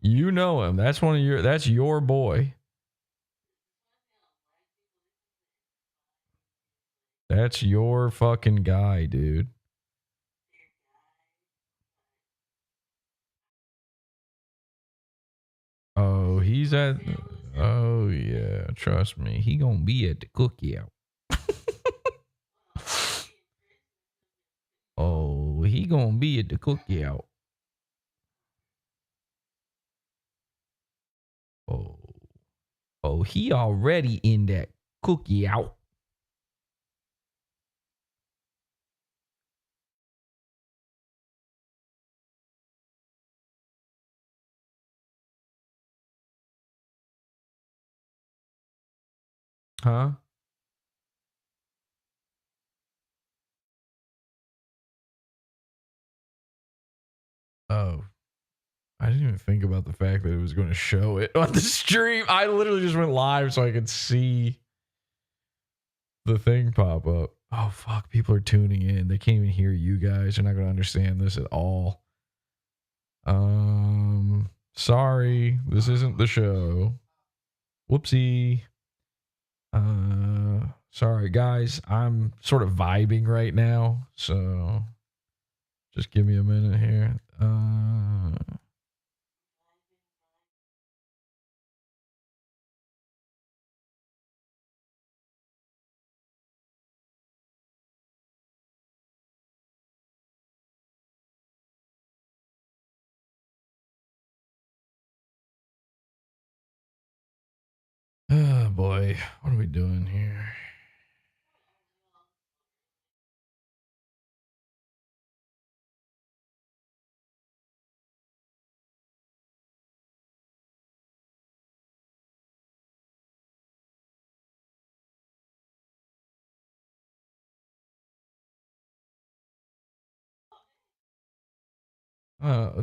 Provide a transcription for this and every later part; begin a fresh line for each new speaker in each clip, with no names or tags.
You know him. That's one of your. That's your boy. That's your fucking guy, dude. Oh, he's at. Oh yeah, trust me, he gonna be at the cookie out. Oh, he gonna be at the cookie out. Oh, oh, he already in that cookie out. Huh? Oh, I didn't even think about the fact that it was going to show it on the stream. I literally just went live so I could see the thing pop up. Oh fuck, people are tuning in. They can't even hear you guys. They're not going to understand this at all. Sorry, this isn't the show. Whoopsie. Sorry guys. I'm sort of vibing right now, so just give me a minute here. Oh boy, what are we doing here?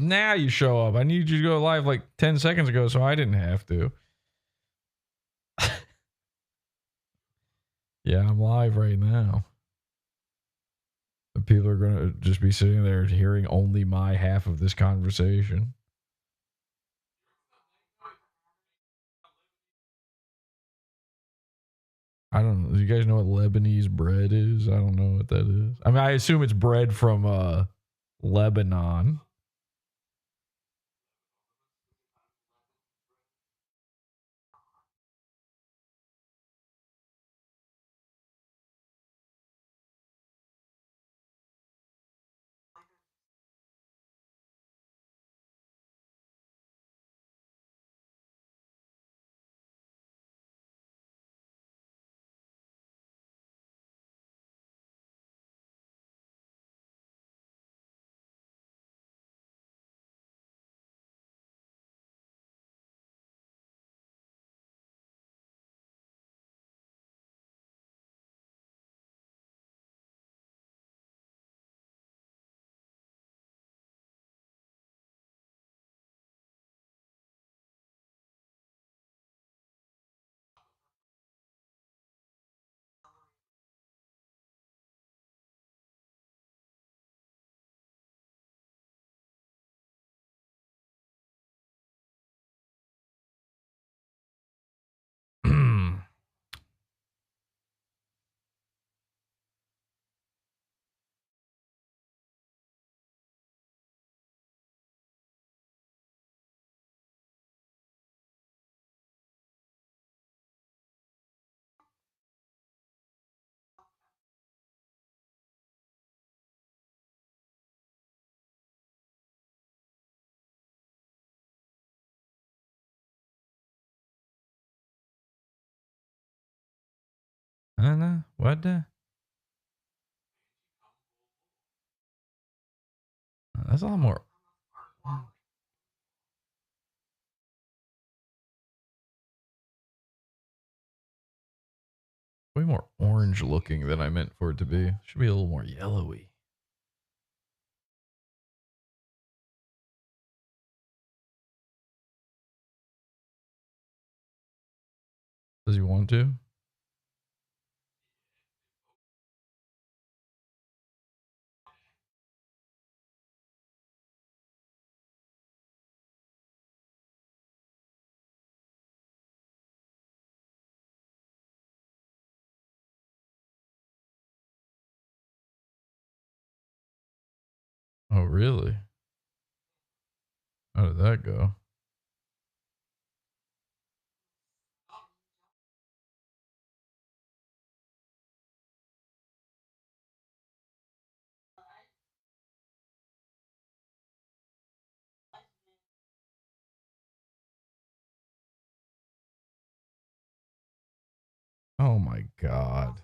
Now you show up. I need you to go live like 10 seconds ago, so I didn't have to. Yeah, I'm live right now. People are going to just be sitting there hearing only my half of this conversation. I don't know. Do you guys know what Lebanese bread is? I don't know what that is. I mean, I assume it's bread from Lebanon. I don't know. What the? That's a lot more. Way more orange looking than I meant for it to be. Should be a little more yellowy. Does he want to? Oh, really? How did that go? Oh my God.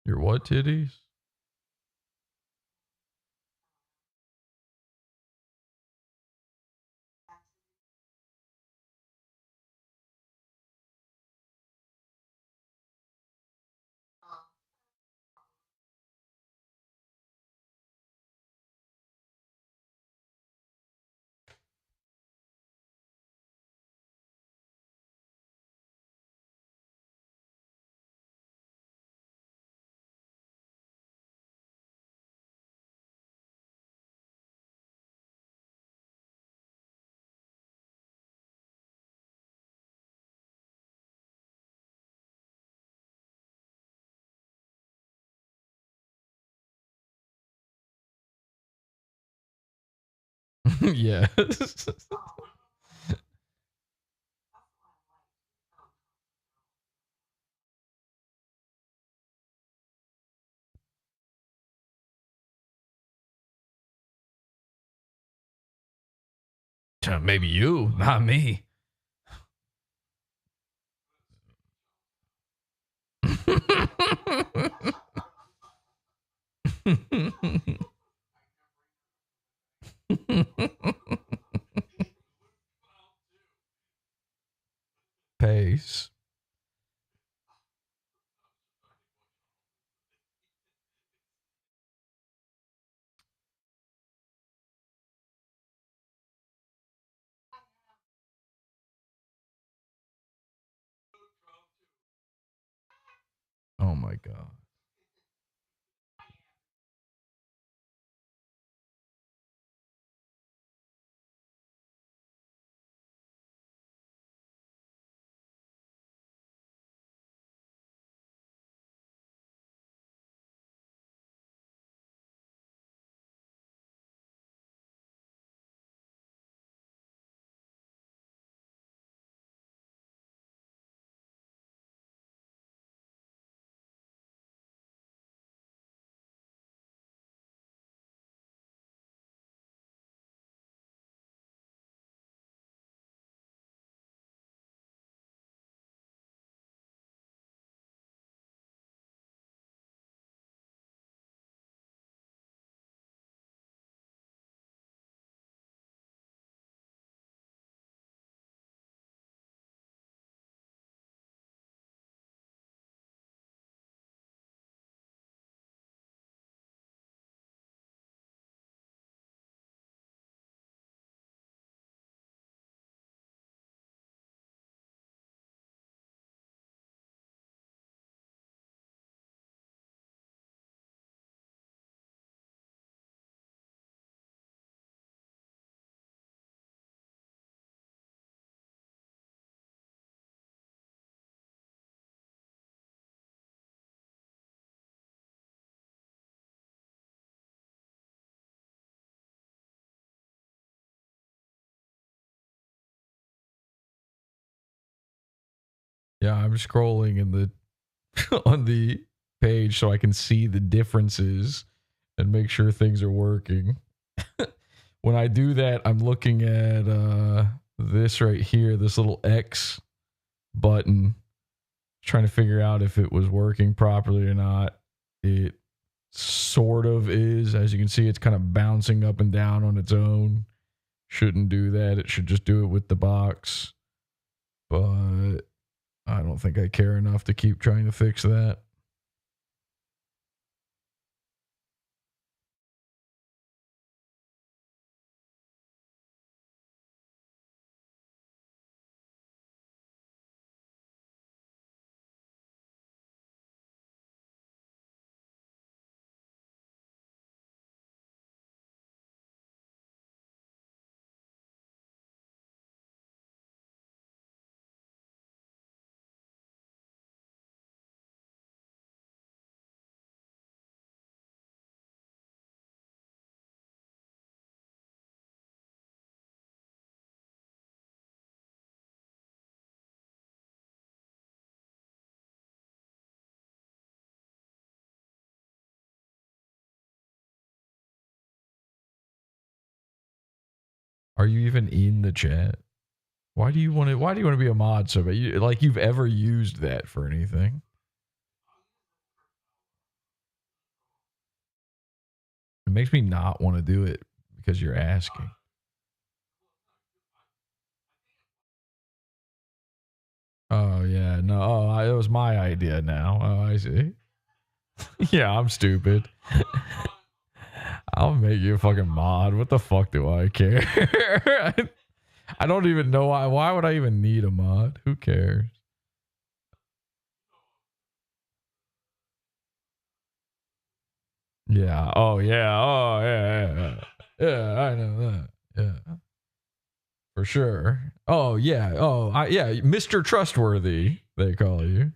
Your what titties? Yes. Maybe you, not me. Pace. Oh my God. Yeah, I'm scrolling in the on the page so I can see the differences and make sure things are working. When I do that, I'm looking at this right here, this little X button, trying to figure out if it was working properly or not. It sort of is. As you can see, it's kind of bouncing up and down on its own. Shouldn't do that. It should just do it with the box. But I don't think I care enough to keep trying to fix that. Are you even in the chat? Why do you want to? Why do you want to be a mod so bad? Like you've ever used that for anything? It makes me not want to do it because you're asking. Oh yeah, no. Oh, it was my idea. Now, oh, I see. Yeah, I'm stupid. I'll make you a fucking mod. What the fuck do I care? I don't even know why. Why would I even need a mod? Who cares? Yeah. Oh yeah. Oh yeah. Yeah. Yeah. I know that. Yeah. For sure. Oh yeah. Oh yeah. Mr. Trustworthy. They call you.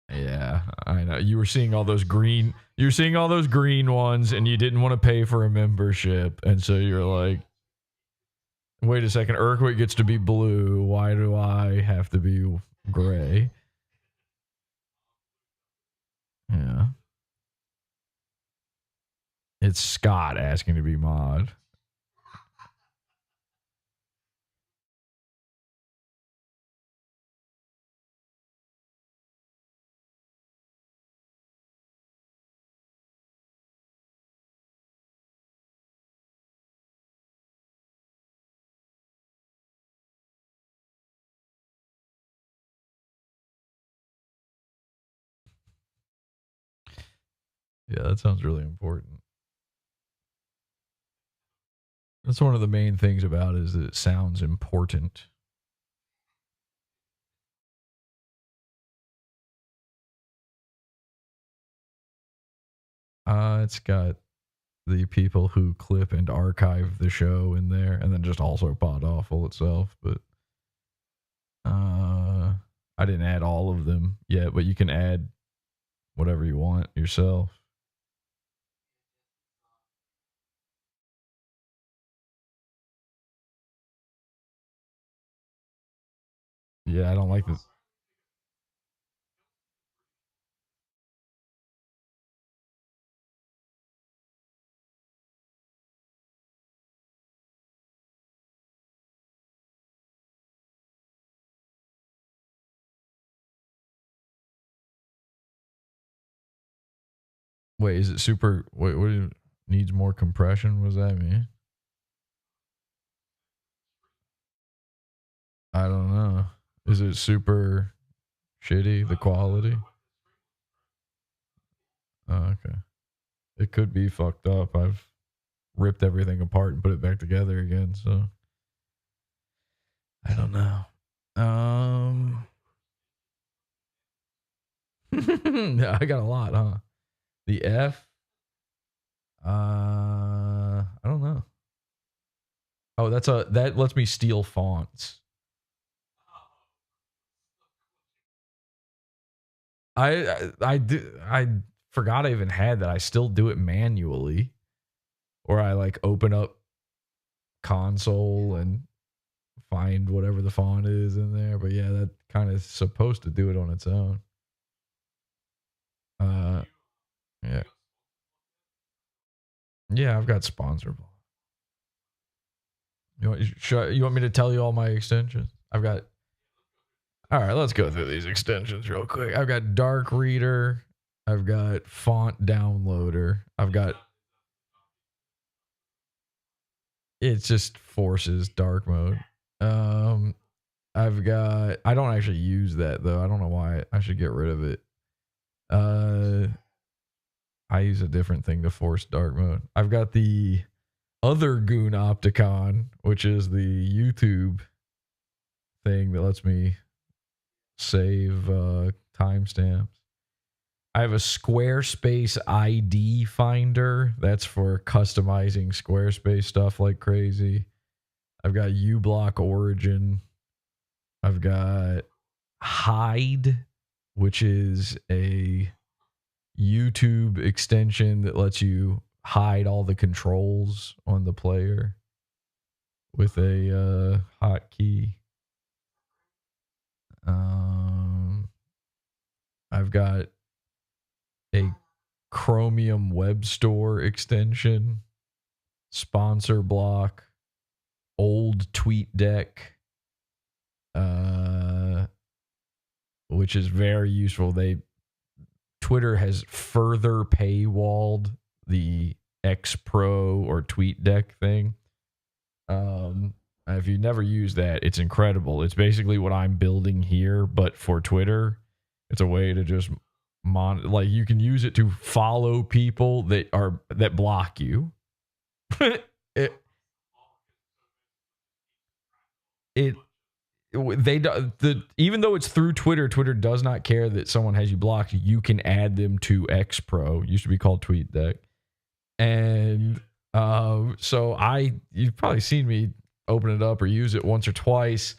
Yeah, I know. You were seeing all those green. You're seeing all those green ones, and you didn't want to pay for a membership, and so you're like, "Wait a second, Urquhart gets to be blue. Why do I have to be gray?" Yeah, it's Scott asking to be mod. Yeah, that sounds really important. That's one of the main things about it is that it sounds important. It's got the people who clip and archive the show in there, and then just also Podawful itself. But I didn't add all of them yet, but you can add whatever you want yourself. Yeah, I don't like this. Wait, is it super? Wait, what do you, needs more compression? What does that mean? I don't know. Is it super shitty, the quality? Oh, okay. It could be fucked up. I've ripped everything apart and put it back together again, so I don't know. Yeah, I got a lot, huh? The F. I don't know. Oh, that lets me steal fonts. I forgot I even had that. I still do it manually, or I like open up console and find whatever the font is in there. But yeah, that kind of supposed to do it on its own. Yeah. Yeah, I've got sponsorable. You want me to tell you all my extensions? I've got. All right, let's go through these extensions real quick. I've got Dark Reader. I've got Font Downloader. I've got. It just forces dark mode. I've got. I don't actually use that though. I don't know why. I should get rid of it. I use a different thing to force dark mode. I've got the other Goon Opticon, which is the YouTube thing that lets me save timestamps. I have a Squarespace ID finder. That's for customizing Squarespace stuff like crazy. I've got uBlock Origin. I've got Hide, which is a YouTube extension that lets you hide all the controls on the player with a hotkey. I've got a Chromium Web Store extension, sponsor block, old tweet deck, which is very useful. Twitter has further paywalled the X Pro or TweetDeck thing. If you never use that, it's incredible. It's basically what I'm building here, but for Twitter. It's a way to just like you can use it to follow people that block you. Even though it's through Twitter, Twitter does not care that someone has you blocked. You can add them to X Pro. Used to be called TweetDeck. And so you've probably seen me open it up or use it once or twice.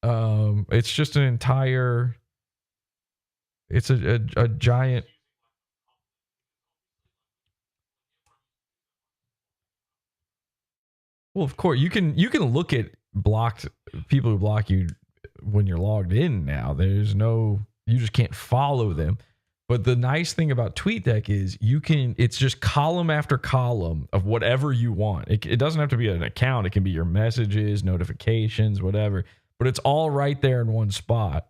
It's just an entire, it's a giant. Well, of course you can look at blocked people who block you when you're logged in now. You just can't follow them. But the nice thing about TweetDeck is it's just column after column of whatever you want. It doesn't have to be an account. It can be your messages, notifications, whatever. But it's all right there in one spot.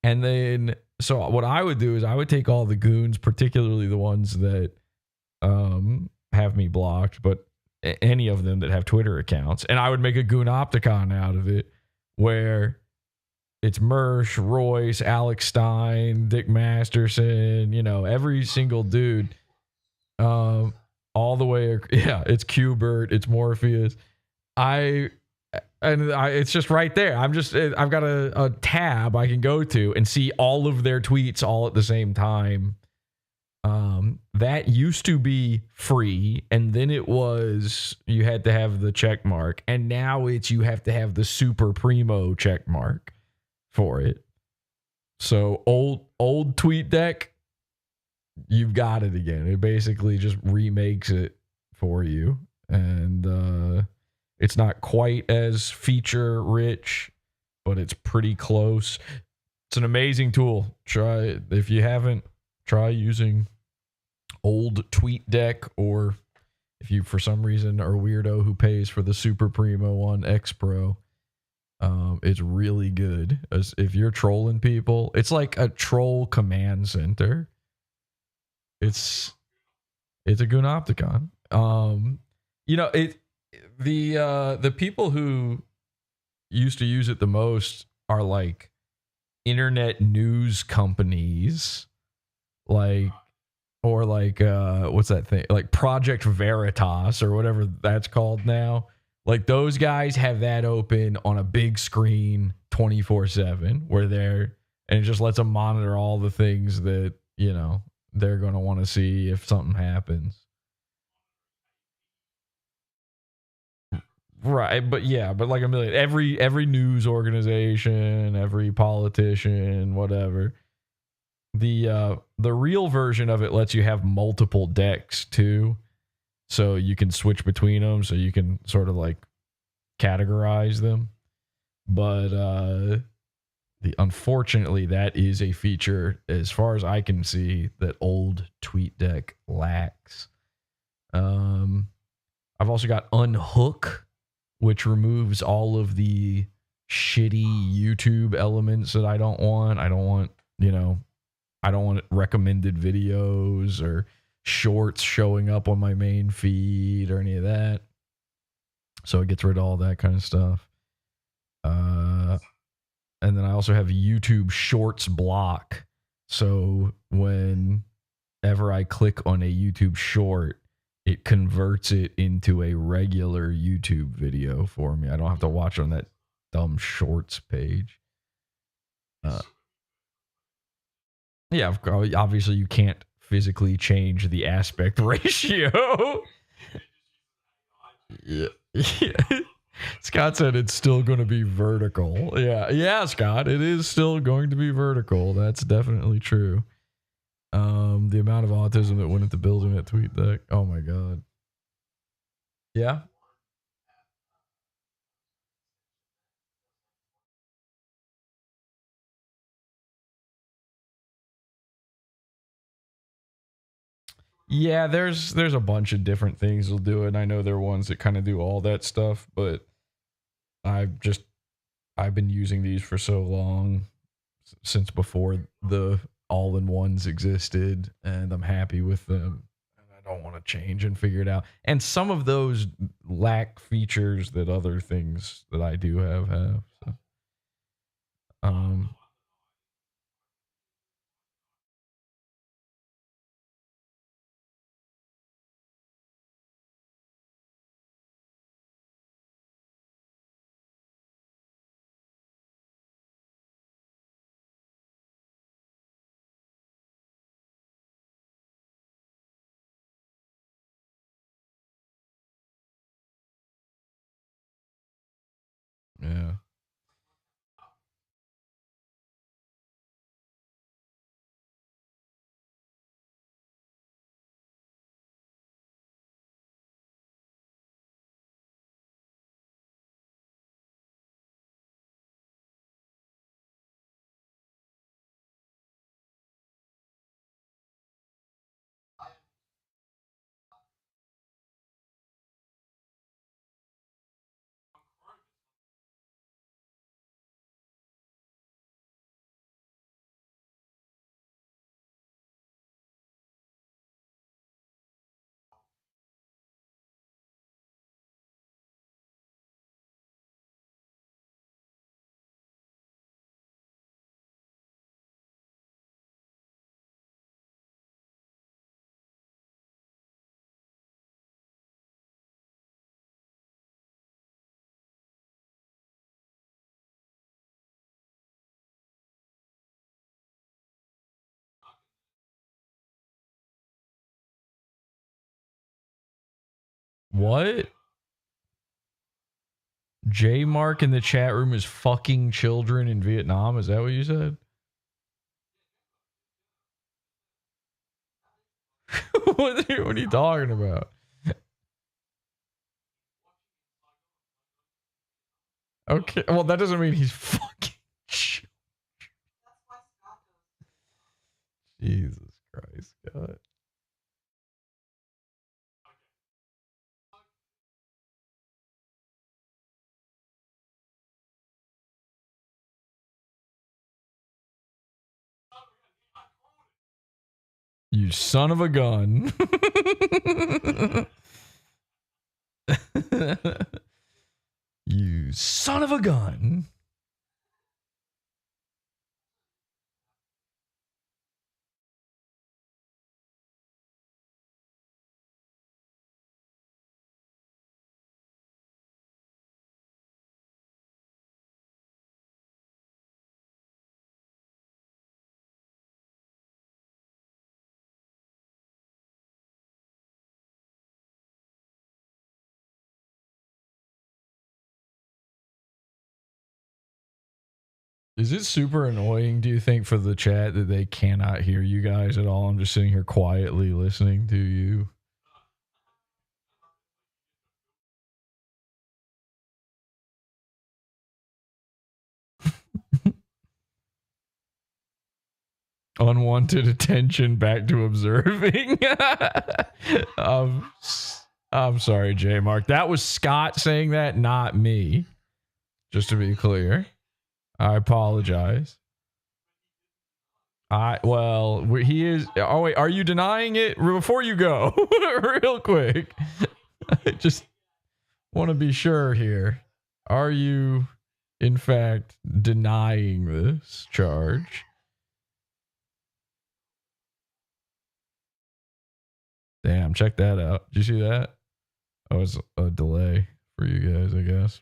And then, so what I would do is I would take all the goons, particularly the ones that have me blocked, but any of them that have Twitter accounts, and I would make a Goon Opticon out of it where it's Mersh, Royce, Alex Stein, Dick Masterson, every single dude, all the way. Yeah, it's Qbert, it's Morpheus. It's just right there. I've got a tab I can go to and see all of their tweets all at the same time. That used to be free, and then you had to have the check mark, and now you have to have the super primo check mark for it. So old TweetDeck, you've got it again. It basically just remakes it for you, and it's not quite as feature rich, but it's pretty close. It's an amazing tool. Try it if you haven't. Try using old TweetDeck, or if you for some reason are a weirdo who pays for the super primo one, X Pro. It's really good. If you're trolling people, it's like a troll command center. It's a Goon Opticon. The people who used to use it the most are like internet news companies, what's that thing, like Project Veritas or whatever that's called now. Like those guys have that open on a big screen 24/7 and it just lets them monitor all the things that they're going to want to see if something happens. Right, but like a million, every news organization, every politician, whatever, The real version of it lets you have multiple decks too, so you can switch between them, so you can sort of like categorize them. But unfortunately, that is a feature, as far as I can see, that old TweetDeck lacks. I've also got Unhook, which removes all of the shitty YouTube elements that I don't want. I don't want, I don't want recommended videos or shorts showing up on my main feed or any of that. So it gets rid of all that kind of stuff. And then I also have YouTube Shorts block. So whenever I click on a YouTube short, it converts it into a regular YouTube video for me. I don't have to watch on that dumb shorts page. Yeah, obviously you can't physically change the aspect ratio. Yeah. Scott said it's still going to be vertical. Yeah, Scott, it is still going to be vertical. That's definitely true. The amount of autism that went into building that TweetDeck. Oh my god. Yeah. Yeah, there's a bunch of different things will do it. And I know there are ones that kind of do all that stuff, but I've been using these for so long, since before the all-in-ones existed, and I'm happy with them. And I don't want to change and figure it out. And some of those lack features that other things that I do have. So, yeah. What? J Mark in the chat room is fucking children in Vietnam. Is that what you said? What are you talking about? Okay, well, that doesn't mean he's fucking children. Jesus Christ, God. You son of a gun. You son of a gun. Is it super annoying, do you think, for the chat that they cannot hear you guys at all? I'm just sitting here quietly listening to you. Unwanted attention, back to observing. I'm sorry, J Mark. That was Scott saying that, not me. Just to be clear. I apologize. He is. Oh wait, are you denying it? Before you go, real quick, I just want to be sure here. Are you, in fact, denying this charge? Damn, check that out. Did you see that? Oh, it's a delay for you guys, I guess.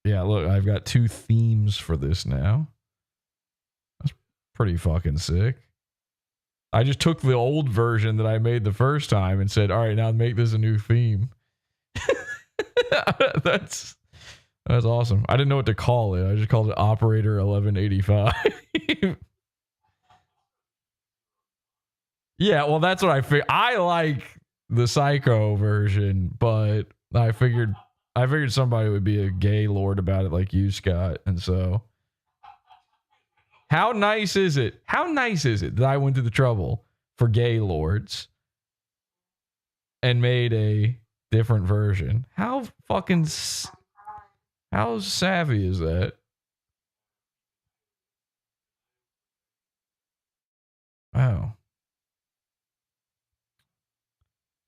Yeah, look, I've got 2 themes for this now. That's pretty fucking sick. I just took the old version that I made the first time and said, all right, now make this a new theme. That's awesome. I didn't know what to call it. I just called it Operator 1185. Yeah, well, that's what I figured. I like the Psycho version, but I figured somebody would be a gay lord about it like you, Scott. And so how nice is it? How nice is it that I went to the trouble for gay lords and made a different version? How savvy is that? Wow.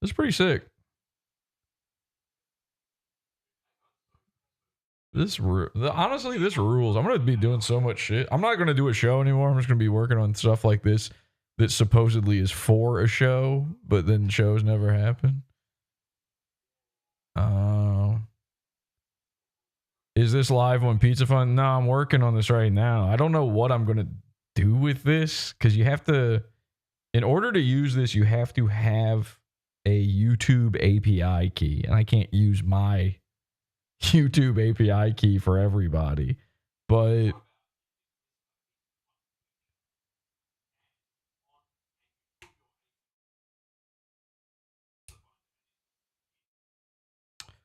That's pretty sick. Honestly, this rules. I'm gonna be doing so much shit. I'm not gonna do a show anymore. I'm just gonna be working on stuff like this that supposedly is for a show, but then shows never happen. Is this live on Pizza Fun? No, I'm working on this right now. I don't know what I'm gonna do with this because you have to, in order to use this, you have to have a YouTube API key, and I can't use my YouTube API key for everybody. But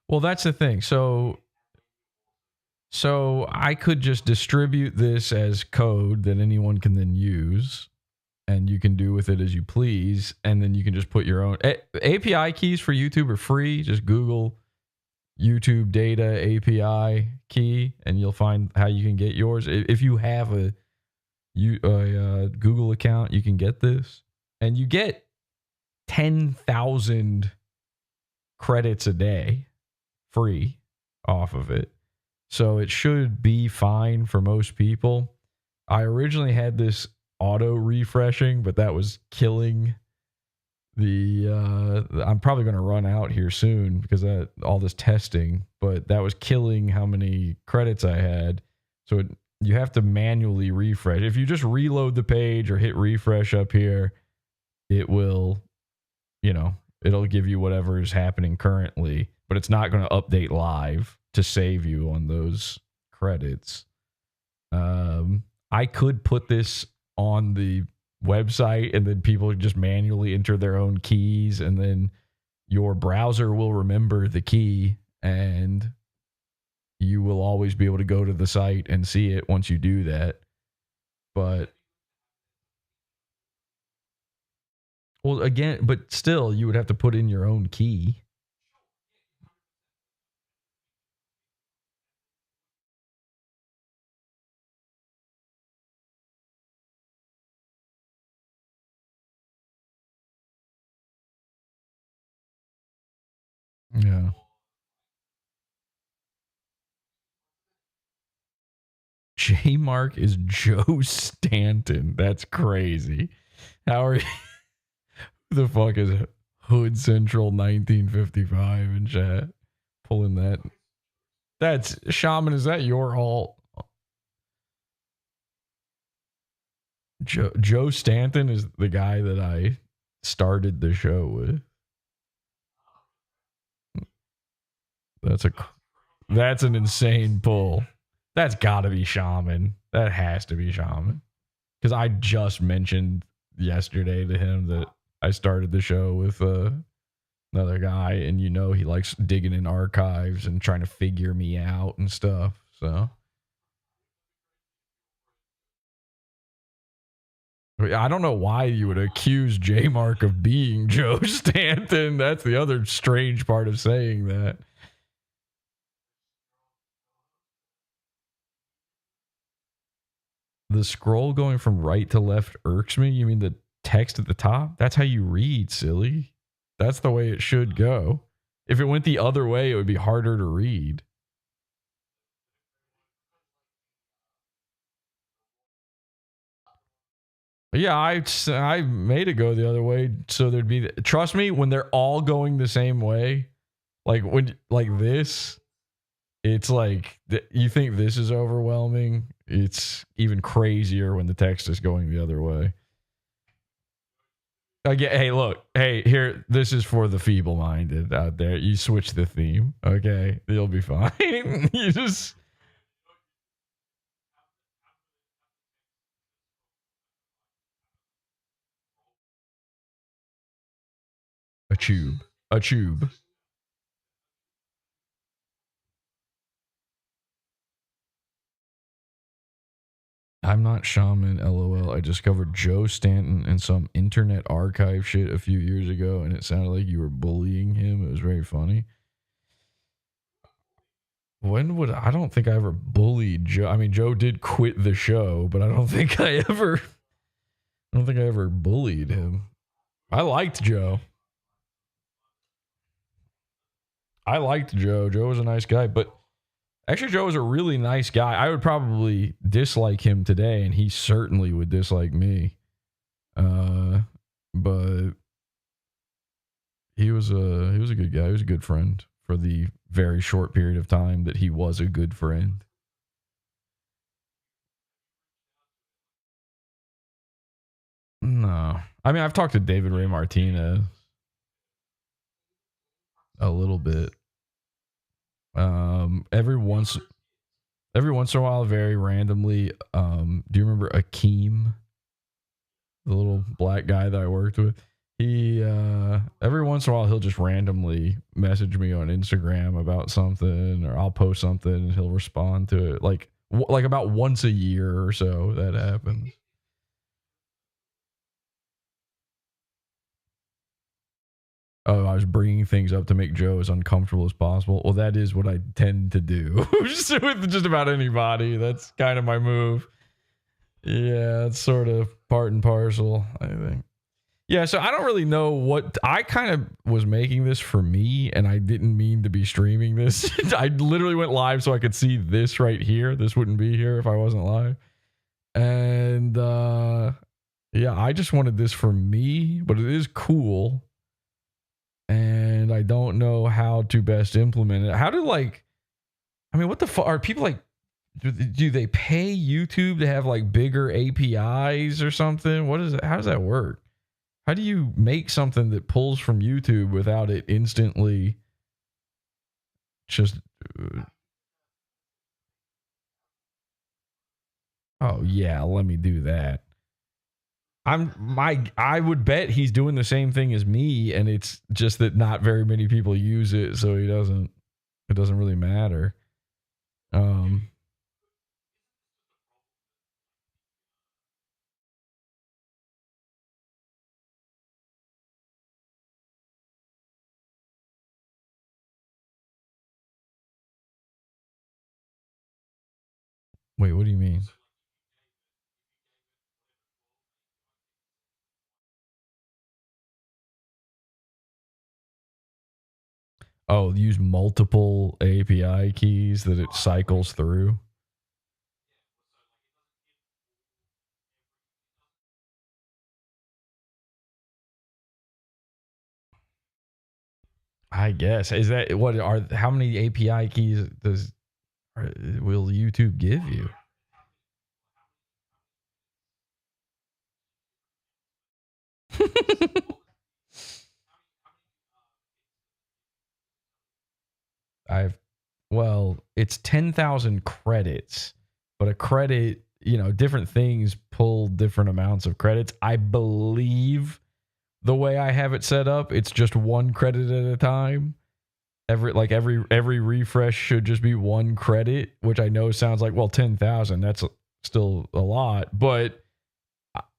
well, that's the thing. So I could just distribute this as code that anyone can then use, and you can do with it as you please, and then you can just put your own API keys for YouTube are free. Just Google YouTube data API key, and you'll find how you can get yours. If you have a Google account, you can get this, and you get 10,000 credits a day free off of it. So it should be fine for most people. I originally had this auto refreshing, but that was killing the I'm probably going to run out here soon because all this testing, but that was killing how many credits I had. So you have to manually refresh. If you just reload the page or hit refresh up here, it will, it'll give you whatever is happening currently, but it's not going to update live to save you on those credits. I could put this on the website and then people just manually enter their own keys, and then your browser will remember the key and you will always be able to go to the site and see it once you do that. But well, again, but still you would have to put in your own key. Yeah. J Mark is Joe Stanton. That's crazy. How are you? Who the fuck is Hood Central 1955 in chat? Pulling that. That's Shaman. Is that your alt? Joe Stanton is the guy that I started the show with. That's an insane pull. That's got to be Shaman. That has to be Shaman. Because I just mentioned yesterday to him that I started the show with another guy, and you know he likes digging in archives and trying to figure me out and stuff. So I don't know why you would accuse J Mark of being Joe Stanton. That's the other strange part of saying that. The scroll going from right to left irks me. You mean the text at the top? That's how you read, silly. That's the way it should go. If it went the other way, it would be harder to read. Yeah, I made it go the other way so there'd be. Trust me, when they're all going the same way, like this, it's like you think this is overwhelming. It's even crazier when the text is going the other way. Again, hey, look, hey, here, this is for the feeble-minded out there. You switch the theme, okay? You'll be fine. You just a tube, a tube. I'm not Shaman, lol. I discovered Joe Stanton in some internet archive shit a few years ago, and it sounded like you were bullying him. It was very funny. When would I don't think I ever bullied Joe. I mean, Joe did quit the show, but I don't think I ever bullied him. I liked Joe. I liked Joe. Joe was a nice guy, but actually Joe was a really nice guy. I would probably dislike him today, and he certainly would dislike me. But he was a good guy. He was a good friend for the very short period of time that he was a good friend. No. I mean, I've talked to David Ray Martinez a little bit. Um every once every once in a while, very randomly, do you remember Akeem, the little black guy that I worked with? He every once in a while he'll just randomly message me on Instagram about something, or I'll post something and he'll respond to it like about once a year or so that happens. Oh, I was bringing things up to make Joe as uncomfortable as possible. Well, that is what I tend to do with just about anybody. That's kind of my move. Yeah, it's sort of part and parcel, I think. Yeah, so I don't really know what I kind of was making this for me, and I didn't mean to be streaming this. I literally went live so I could see this right here. This wouldn't be here if I wasn't live. And yeah, I just wanted this for me, but it is cool. And I don't know how to best implement it. How do I mean, what the fuck are people like? Do they pay YouTube to have like bigger APIs or something? What is it? How does that work? How do you make something that pulls from YouTube without it instantly just? Oh yeah, let me do that. I would bet he's doing the same thing as me, and it's just that not very many people use it, so it doesn't really matter. Um Wait, what do you mean? Oh, use multiple API keys that it cycles through. I guess is that what are how many API keys will YouTube give you? I've Well, it's 10,000 credits, but a credit, different things pull different amounts of credits. I believe the way I have it set up, it's just one credit at a time. Every refresh should just be one credit, which I know sounds like, well, 10,000, that's still a lot, but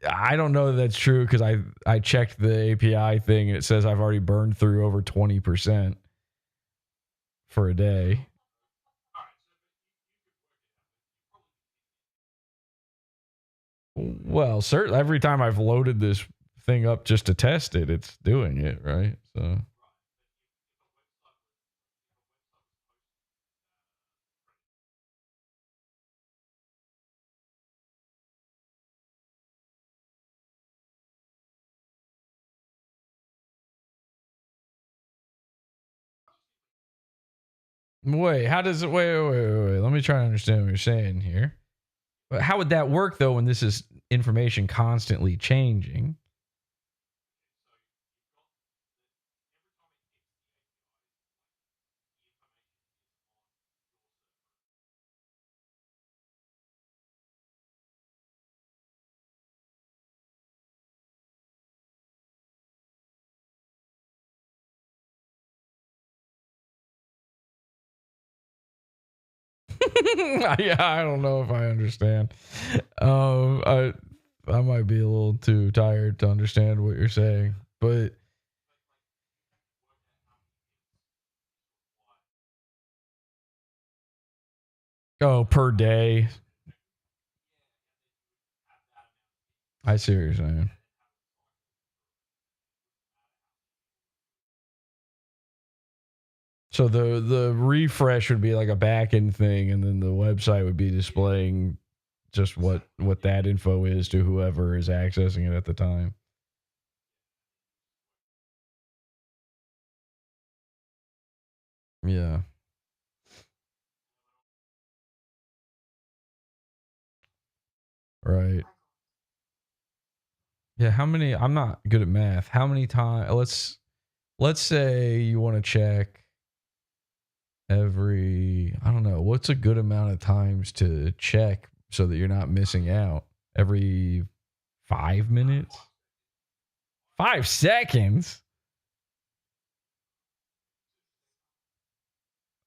I don't know that that's true because I checked the API thing and it says I've already burned through over 20% for a day. Well, certainly every time I've loaded this thing up just to test it, it's doing it, right? So wait, how does it wait. Let me try to understand what you're saying here. But how would that work though when this is information constantly changing? Yeah, I don't know if I understand. I might be a little too tired to understand what you're saying, but per day. I see what you're saying. So the refresh would be like a back end thing, and then the website would be displaying just what that info is to whoever is accessing it at the time. Yeah. Right. Yeah, how many I'm not good at math. How many times let's say you want to check every I don't know, what's a good amount of times to check so that you're not missing out? Every 5 minutes? 5 seconds?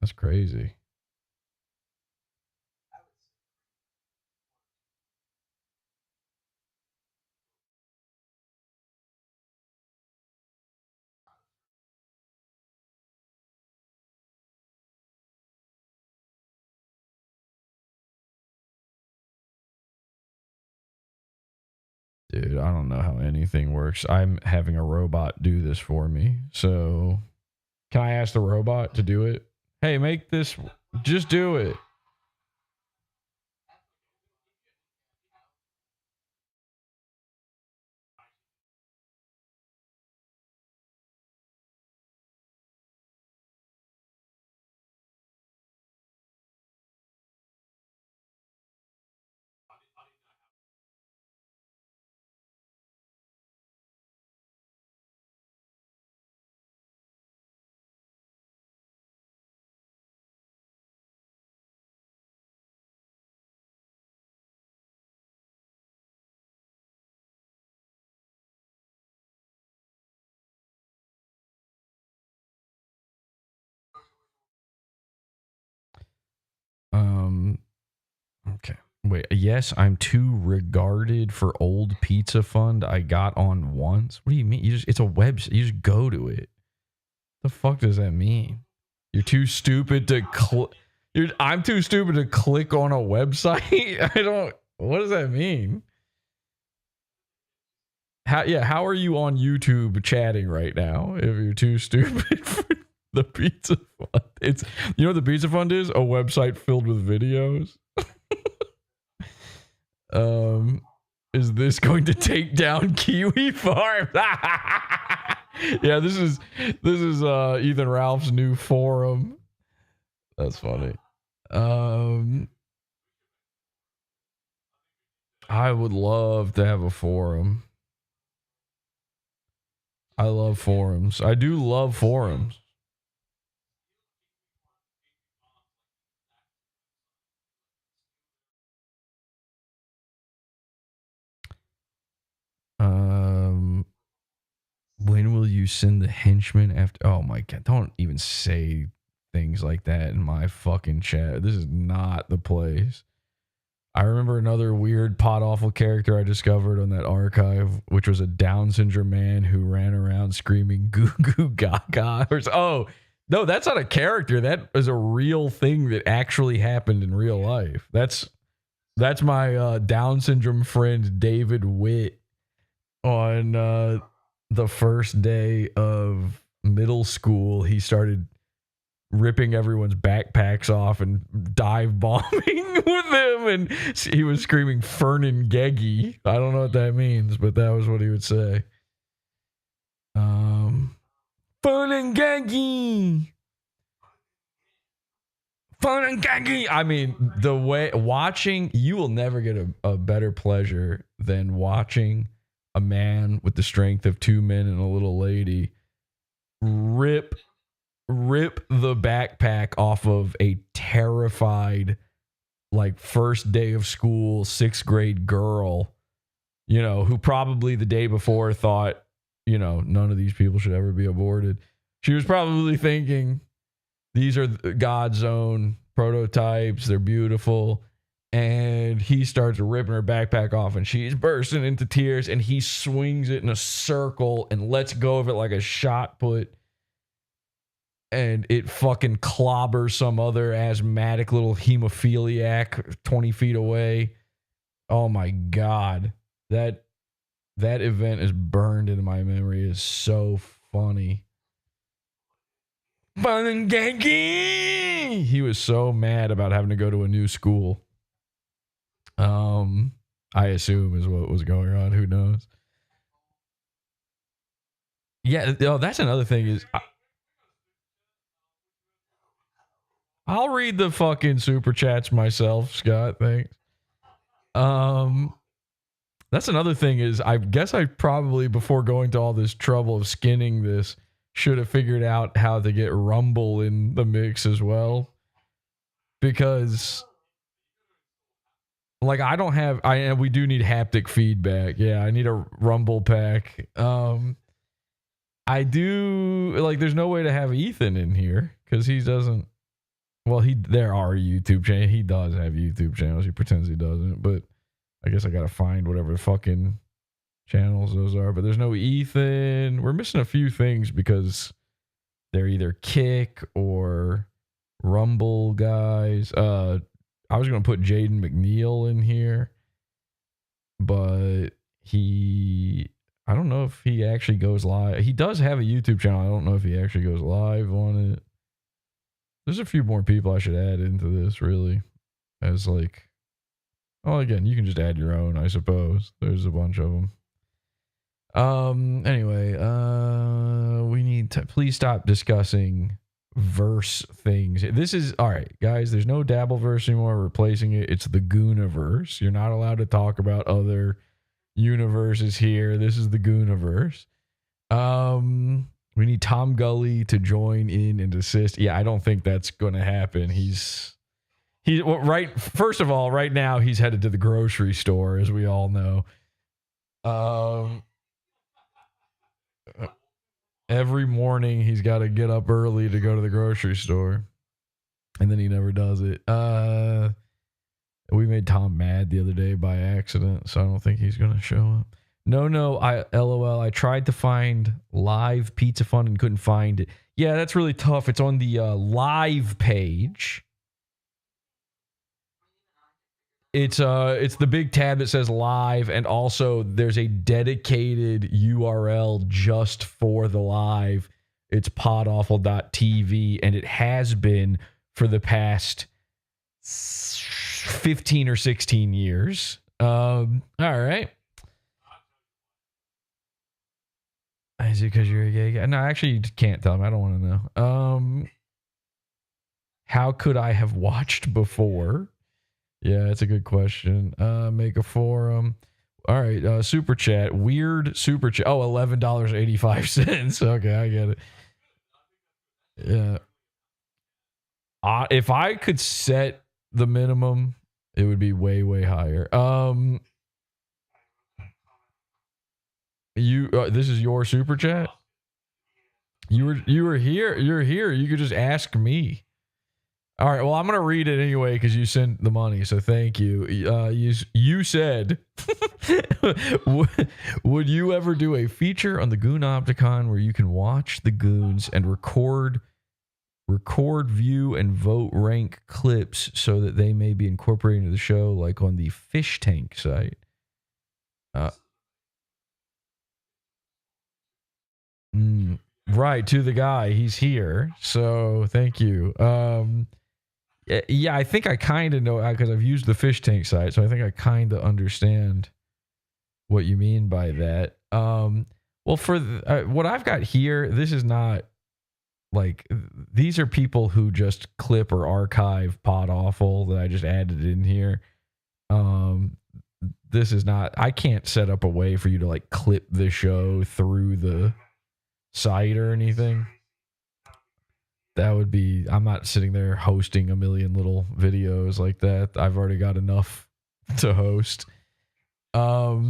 That's crazy. Dude, I don't know how anything works. I'm having a robot do this for me. So, can I ask the robot to do it? Hey, make this, just do it. Um, okay. Wait, yes, I'm too regarded for old pizza fund I got on once. What do you mean? It's a website. You just go to it. The fuck does that mean? You're too stupid to I'm too stupid to click on a website. I don't. What does that mean? How are you on YouTube chatting right now if you're too stupid for the pizza fund? It's what the pizza fund is? A website filled with videos. Is this going to take down Kiwi Farm? Yeah, this is Ethan Ralph's new forum. That's funny. I would love to have a forum. I love forums. I do love forums. send the henchman after? Oh my God. Don't even say things like that in my fucking chat. This is not the place. I remember another weird Podawful character I discovered on that archive, which was a Down syndrome man who ran around screaming goo goo gaga. Oh, no, that's not a character. That is a real thing that actually happened in real life. That's my Down syndrome friend David Witt on the first day of middle school. He started ripping everyone's backpacks off and dive bombing with them, and he was screaming Fernin Geggy. I don't know what that means, but that was what he would say. Fernin Geggy. Fernin Geggy. I mean, the way watching, you will never get a better pleasure than watching a man with the strength of two men and a little lady rip the backpack off of a terrified, like, first day of school, 6th grade girl, you know, who probably the day before thought, you know, none of these people should ever be aborted. She was probably thinking, these are God's own prototypes. They're beautiful. And he starts ripping her backpack off and she's bursting into tears, and he swings it in a circle and lets go of it like a shot put. And it fucking clobbers some other asthmatic little hemophiliac 20 feet away. Oh my God. That event is burned into my memory. It's so funny. He was so mad about having to go to a new school. I assume is what was going on. Who knows? Yeah, that's another thing is... I'll read the fucking super chats myself, Scott. Thanks. That's another thing is I guess I probably, before going to all this trouble of skinning this, should have figured out how to get Rumble in the mix as well. Because, like, we do need haptic feedback. Yeah, I need a Rumble pack. I do, like, there's no way to have Ethan in here because he doesn't. Well, there are YouTube channels. He does have YouTube channels. He pretends he doesn't, but I guess I gotta find whatever the fucking channels those are. But there's no Ethan. We're missing a few things because they're either Kick or Rumble guys. I was gonna put Jaden McNeil in here, but I don't know if he actually goes live. He does have a YouTube channel. I don't know if he actually goes live on it. There's a few more people I should add into this, really. As like, well, again, you can just add your own, I suppose. There's a bunch of them. Anyway, we need to please stop discussing verse things. This is all right, guys. There's no Dabbleverse anymore. We're replacing it. It's the Gooniverse. You're not allowed to talk about other universes here. This is the Gooniverse. We need Tom Gully to join in and assist. Yeah, I don't think that's going to happen. First of all, right now he's headed to the grocery store, as we all know. Every morning he's got to get up early to go to the grocery store, and then he never does it. We made Tom mad the other day by accident, so I don't think he's going to show up. No, LOL. I tried to find live Pizza Fun and couldn't find it. Yeah, that's really tough. It's on the live page. It's the big tab that says live, and also there's a dedicated URL just for the live. It's podawful.tv, and it has been for the past 15 or 16 years. All right. Is it because you're a gay guy? No, actually, you can't tell me. I don't want to know. How could I have watched before? Yeah, that's a good question. Make a forum. All right, super chat. Weird super chat. Oh, $11.85. Okay, I get it. Yeah. If I could set the minimum, it would be way, way higher. This is your super chat? You were here. You're here. You could just ask me. All right. Well, I'm gonna read it anyway because you sent the money. So thank you. You said, would you ever do a feature on the Goon Opticon where you can watch the goons and record, view, and vote rank clips so that they may be incorporated into the show, like on the Fish Tank site? Right, to the guy. He's here. So thank you. Yeah, I think I kind of know because I've used the Fish Tank site, so I think I kind of understand what you mean by that. Well, for what I've got here, this is not like these are people who just clip or archive Podawful that I just added in here. This is not. I can't set up a way for you to like clip the show through the site or anything. That would be, I'm not sitting there hosting a million little videos like that. I've already got enough to host. Yeah.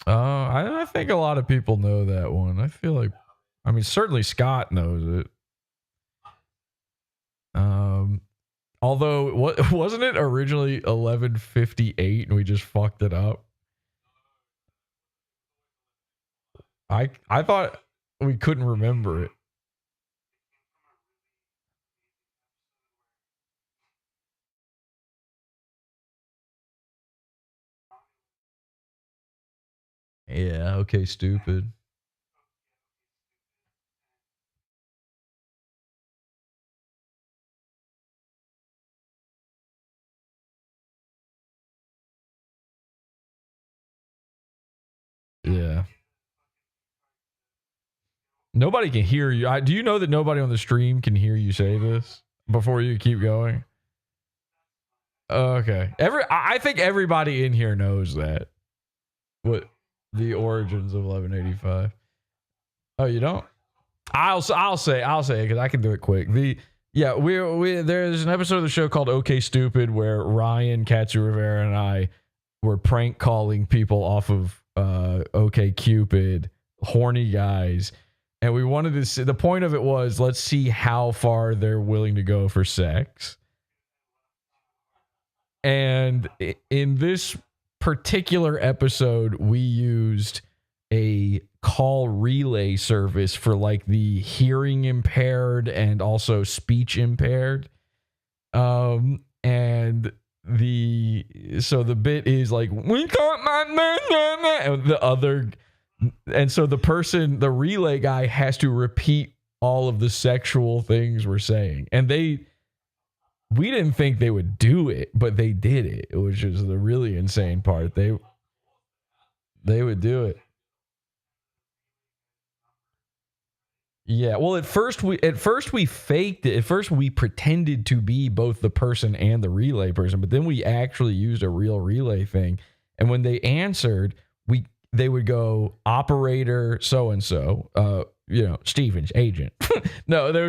I think a lot of people know that one. I feel like, I mean, certainly Scott knows it. Although, wasn't it originally 11:58 and we just fucked it up? I thought we couldn't remember it. Yeah, okay, stupid. Yeah. Nobody can hear you. Do you know that nobody on the stream can hear you say this before you keep going? Okay. I think everybody in here knows that. What the origins of 1185. Oh, you don't? I'll say it because I can do it quick. There's an episode of the show called Okay Stupid where Ryan Katsu Rivera and I were prank calling people off of OK Cupid, horny guys. And we wanted to see, the point of it was, let's see how far they're willing to go for sex. And in this particular episode, we used a call relay service for like the hearing impaired and also speech impaired. And the bit is like, we got my man, and the other. And so the relay guy has to repeat all of the sexual things we're saying. And we didn't think they would do it, but they did it, which is the really insane part. They would do it. Yeah. Well, at first we faked it. At first we pretended to be both the person and the relay person, but then we actually used a real relay thing. And when they answered, they would go operator so and so, Stevens agent. No, they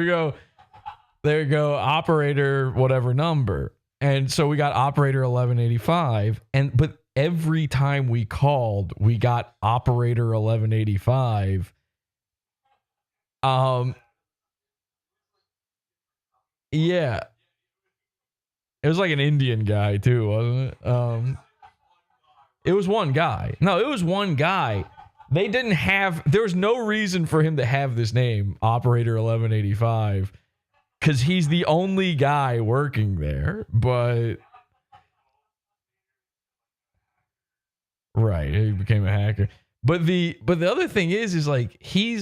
would go operator whatever number. And so we got operator 1185, but every time we called, we got operator 1185. Yeah. It was like an Indian guy too, wasn't it? It was one guy. No, it was one guy. They didn't have, there was no reason for him to have this name, Operator 1185, because he's the only guy working there. But, right, he became a hacker. But the other thing is like,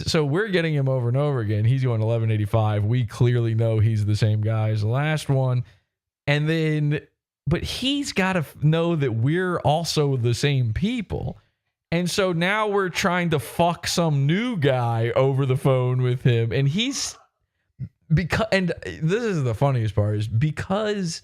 so we're getting him over and over again. He's going 1185. We clearly know he's the same guy as the last one. And then, but he's got to know that we're also the same people. And so now we're trying to fuck some new guy over the phone with him. And and this is the funniest part, is because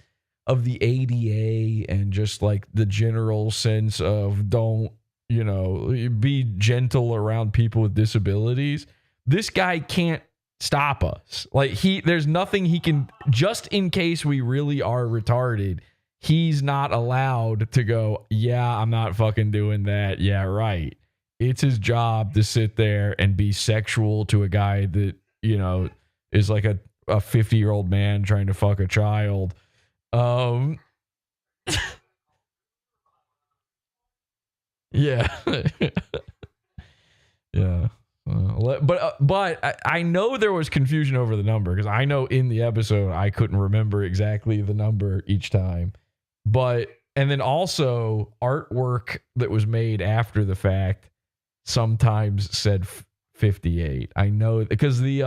of the ADA and just like the general sense of don't, be gentle around people with disabilities. This guy can't stop us. Like there's nothing he can, just in case we really are retarded, he's not allowed to go, yeah, I'm not fucking doing that. Yeah, right. It's his job to sit there and be sexual to a guy that, you know, is like a 50-year-old man trying to fuck a child. Yeah. Yeah. But I know there was confusion over the number because I know in the episode I couldn't remember exactly the number each time. But and then also artwork that was made after the fact sometimes said 58. I know because the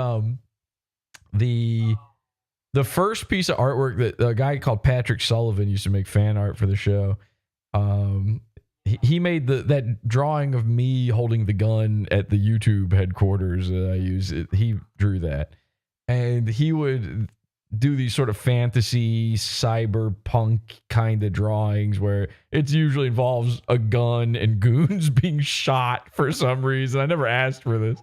first piece of artwork that a guy called Patrick Sullivan used to make fan art for the show. He made that drawing of me holding the gun at the YouTube headquarters that I use. He drew that, and he would do these sort of fantasy cyberpunk kind of drawings where it usually involves a gun and goons being shot for some reason. I never asked for this.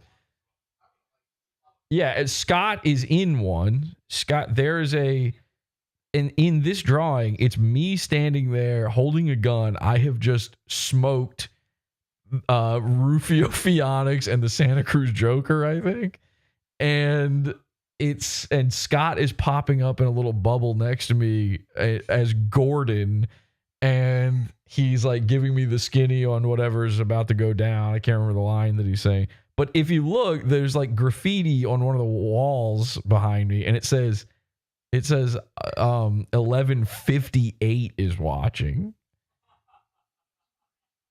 Yeah, Scott is in one. Scott, there's a in this drawing, it's me standing there holding a gun. I have just smoked Rufio Fionnix and the Santa Cruz Joker, I think. And Scott is popping up in a little bubble next to me as Gordon, and he's like giving me the skinny on whatever's about to go down. I can't remember the line that he's saying. But if you look, there's like graffiti on one of the walls behind me, and it says 1158 is watching.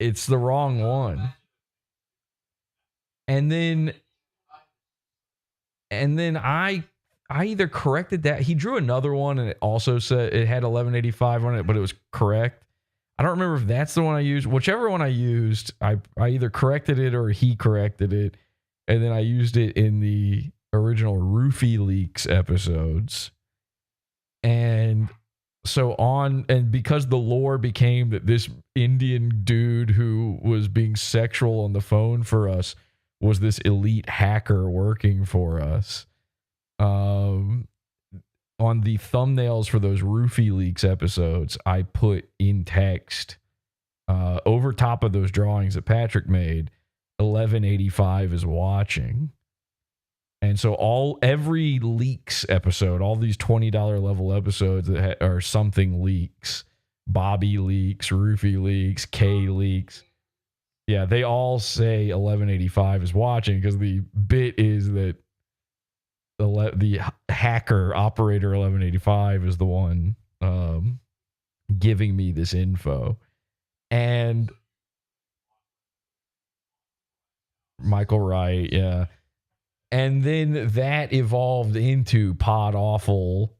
It's the wrong one. And then I either corrected that. He drew another one and it also said it had 1185 on it, but it was correct. I don't remember if that's the one I used. Whichever one I used, I either corrected it or he corrected it. And then I used it in the original Roofie Leaks episodes. And because the lore became that this Indian dude who was being sexual on the phone for us was this elite hacker working for us. On the thumbnails for those Roofie Leaks episodes, I put in text over top of those drawings that Patrick made, 1185 is watching. And so every leaks episode, all these $20 level episodes that are something leaks, Bobby leaks, Roofie leaks, K leaks. Yeah, they all say 1185 is watching because the bit is that the hacker operator 1185 is the one giving me this info. And Michael Wright, yeah. And then that evolved into Podawful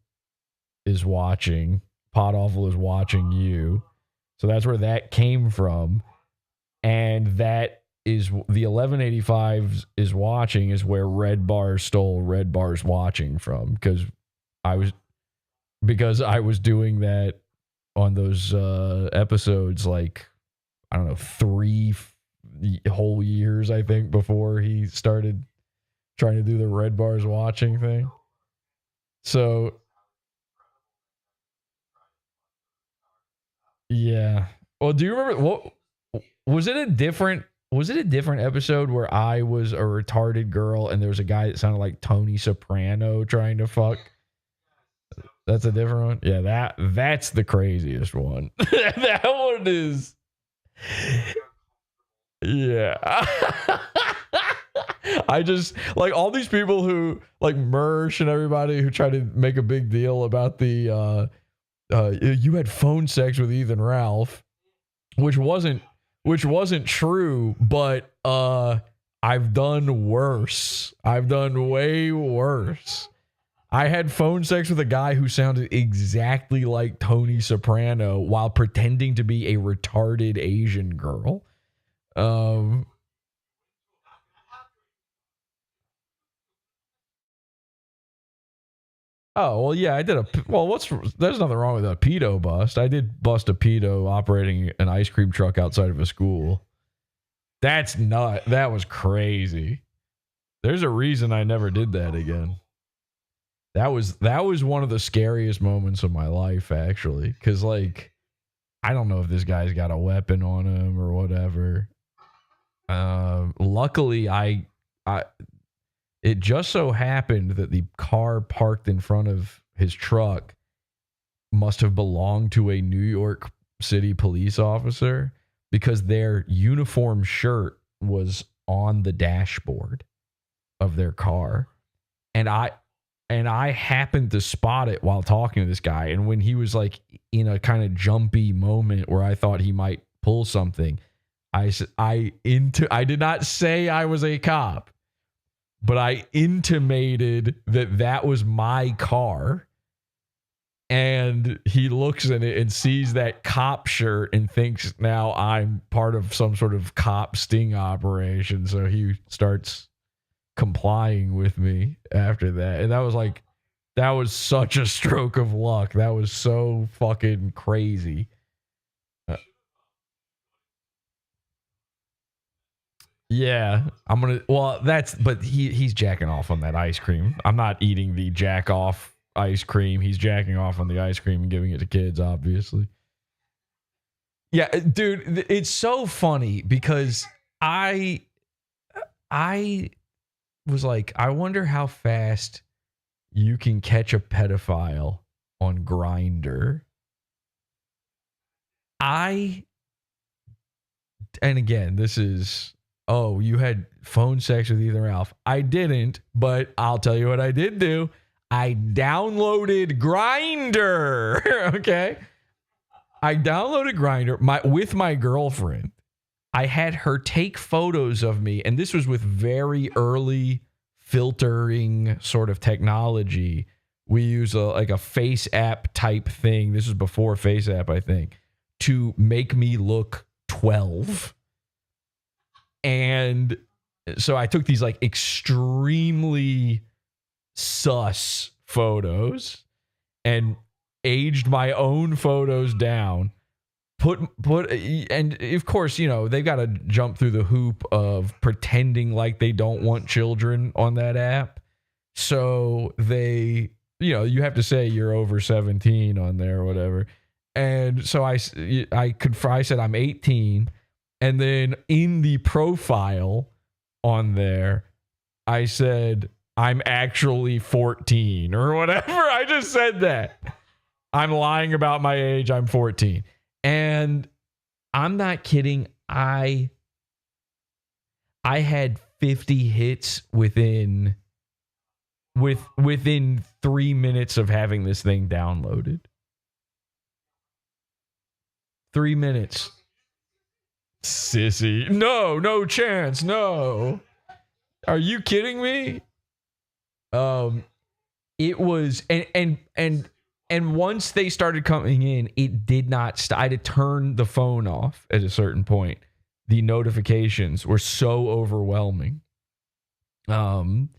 is watching. Podawful is watching you. So that's where that came from. And that is the 1185 is watching is where Red Bar stole Red Bar's watching from. Because I was doing that on those episodes like, I don't know, 3 whole years, I think, before he started trying to do the Red Bar's watching thing. So yeah. Well, do you remember what was it a different episode where I was a retarded girl and there was a guy that sounded like Tony Soprano trying to fuck? That's a different one? Yeah, that's the craziest one. That one is yeah. I just like all these people who like Mersh and everybody who try to make a big deal about the you had phone sex with Ethan Ralph, which wasn't true, but I've done worse. I've done way worse. I had phone sex with a guy who sounded exactly like Tony Soprano while pretending to be a retarded Asian girl. Oh, well, yeah, I did there's nothing wrong with a pedo bust. I did bust a pedo operating an ice cream truck outside of a school. That was crazy. There's a reason I never did that again. That was one of the scariest moments of my life, actually, because like I don't know if this guy's got a weapon on him or whatever. Luckily, I it just so happened that the car parked in front of his truck must have belonged to a New York City police officer because their uniform shirt was on the dashboard of their car. And I happened to spot it while talking to this guy. And when he was like in a kind of jumpy moment where I thought he might pull something, I did not say I was a cop, but I intimated that that was my car. And he looks at it and sees that cop shirt and thinks now I'm part of some sort of cop sting operation. So he starts complying with me after that. And that was such a stroke of luck. That was so fucking crazy. Yeah, but he's jacking off on that ice cream. I'm not eating the jack off ice cream. He's jacking off on the ice cream and giving it to kids, obviously. Yeah, dude, it's so funny because I was like, I wonder how fast you can catch a pedophile on Grindr. And again, this is, oh, you had phone sex with Ethan Ralph. I didn't, but I'll tell you what I did do. I downloaded Grindr. Okay. I downloaded Grindr with my girlfriend. I had her take photos of me, and this was with very early filtering sort of technology. We use a face app type thing. This is before face app, I think, to make me look 12. And so I took these like extremely sus photos and aged my own photos down. And of course, you know, they've got to jump through the hoop of pretending like they don't want children on that app. So they, you know, you have to say you're over 17 on there or whatever. And so I said I'm 18. And then in the profile on there, I said, I'm actually 14 or whatever. I just said that. I'm lying about my age. I'm 14. And I'm not kidding. I had 50 hits within 3 minutes of having this thing downloaded. 3 minutes. Sissy. No chance. No. Are you kidding me? It was and once they started coming in, it did not stop. I had to turn the phone off at a certain point. The notifications were so overwhelming. And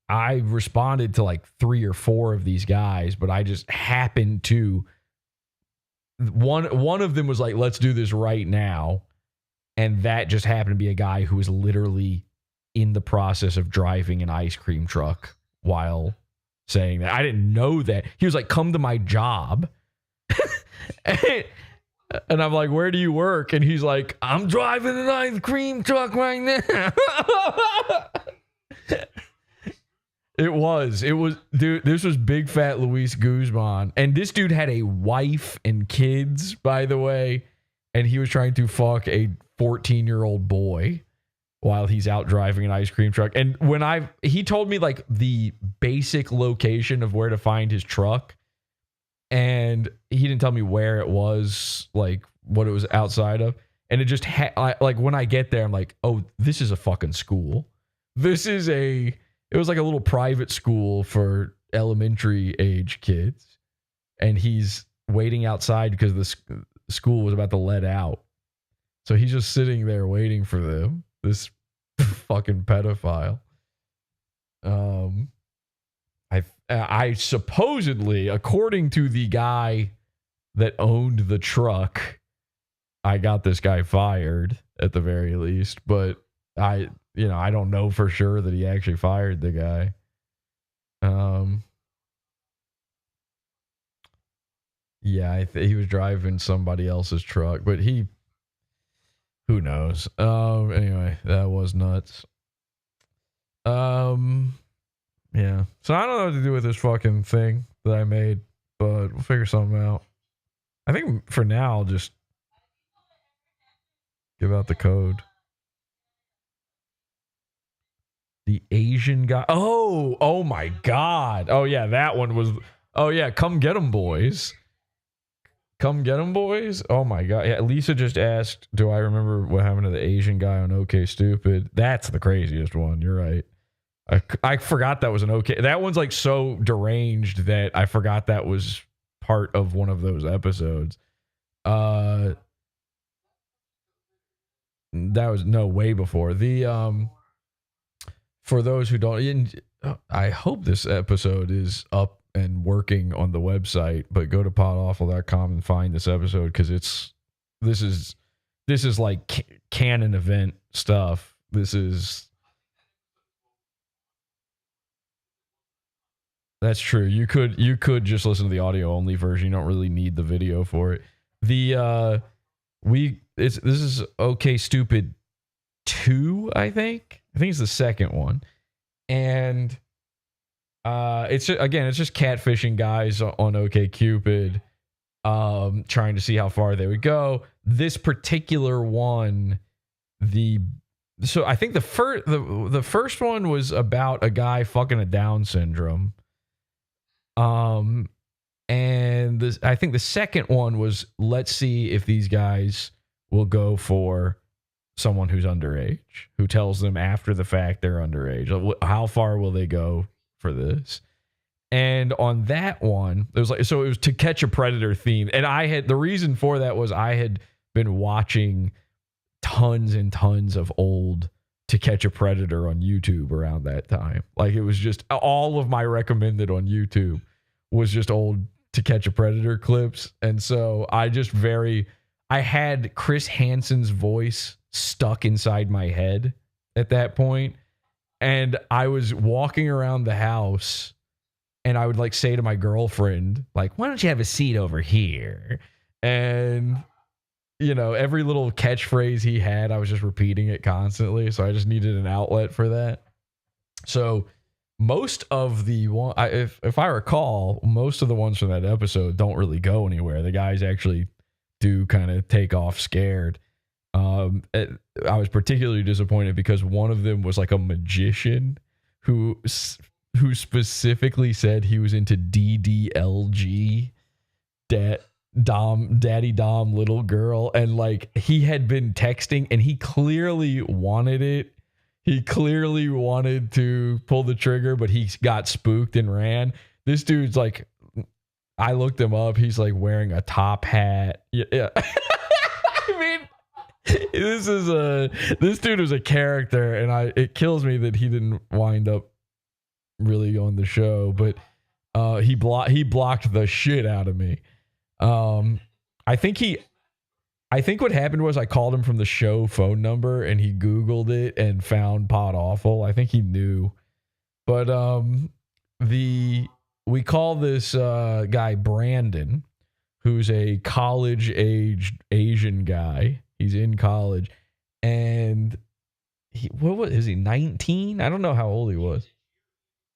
I responded to like 3 or 4 of these guys, but I just happened to one of them was like, let's do this right now. And that just happened to be a guy who was literally in the process of driving an ice cream truck while saying that. I didn't know that. He was like, come to my job. And I'm like, where do you work? And he's like, I'm driving an ice cream truck right now. It was, dude, this was big fat Luis Guzman. And this dude had a wife and kids, by the way. And he was trying to fuck a 14-year-old boy while he's out driving an ice cream truck. And he told me like the basic location of where to find his truck. And he didn't tell me where it was, like what it was outside of. And it just like when I get there, I'm like, oh, this is a fucking school. It was like a little private school for elementary age kids. And he's waiting outside because the school was about to let out. So he's just sitting there waiting for them. This fucking pedophile. I supposedly, according to the guy that owned the truck, I got this guy fired at the very least, but I don't know for sure that he actually fired the guy. Um, yeah, he was driving somebody else's truck, but who knows? Anyway, that was nuts. Yeah. So I don't know what to do with this fucking thing that I made, but we'll figure something out. I think for now, I'll just give out the code. The Asian guy. Oh my God. Oh yeah, that one was. Oh yeah, come get them, boys. Come get them, boys. Oh my God. Yeah, Lisa just asked, do I remember what happened to the Asian guy on OK Stupid? That's the craziest one. You're right. I forgot that was an OK. That one's like so deranged that I forgot that was part of one of those episodes. That was way before. For those who don't, I hope this episode is up and working on the website, but go to podawful.com and find this episode because this is like canon event stuff. That's true. You could just listen to the audio only version. You don't really need the video for it. This is OK Stupid 2, I think it's the second one, and it's just catfishing guys on OkCupid, trying to see how far they would go. This particular one, so I think the first one was about a guy fucking a Down syndrome, and I think the second one was, let's see if these guys will go for someone who's underage, who tells them after the fact they're underage. How far will they go for this? And on that one, it was To Catch a Predator theme. And the reason for that was I had been watching tons and tons of old To Catch a Predator on YouTube around that time. Like, it was just all of my recommended on YouTube was just old To Catch a Predator clips. And so I had Chris Hansen's voice stuck inside my head at that point. And I was walking around the house and I would like say to my girlfriend, like, why don't you have a seat over here? And, every little catchphrase he had, I was just repeating it constantly. So I just needed an outlet for that. So most of the one, if I recall, most of the ones from that episode don't really go anywhere. The guys actually do kind of take off scared. I was particularly disappointed because one of them was like a magician who specifically said he was into DDLG, Daddy Dom Little Girl, and like he had been texting and he clearly wanted it. He clearly wanted to pull the trigger, but he got spooked and ran. This dude's like, I looked him up. He's like wearing a top hat. Yeah. I mean, this dude was a character, and it kills me that he didn't wind up really on the show, but he blocked the shit out of me. I think what happened was I called him from the show phone number and he Googled it and found Podawful. I think he knew, but we call this guy Brandon, who's a college-aged Asian guy. He's in college, and is he 19? I don't know how old he was.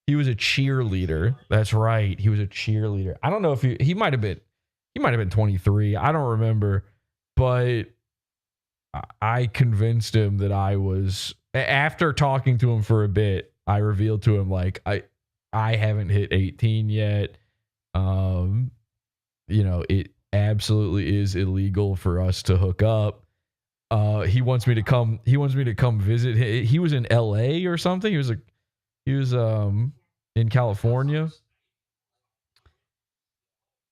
He was a cheerleader. That's right. He was a cheerleader. I don't know if he might have been 23. I don't remember, but I convinced him that I was, after talking to him for a bit, I revealed to him like I haven't hit 18 yet. It absolutely is illegal for us to hook up. He wants me to come visit. He was in LA or something. He was in California.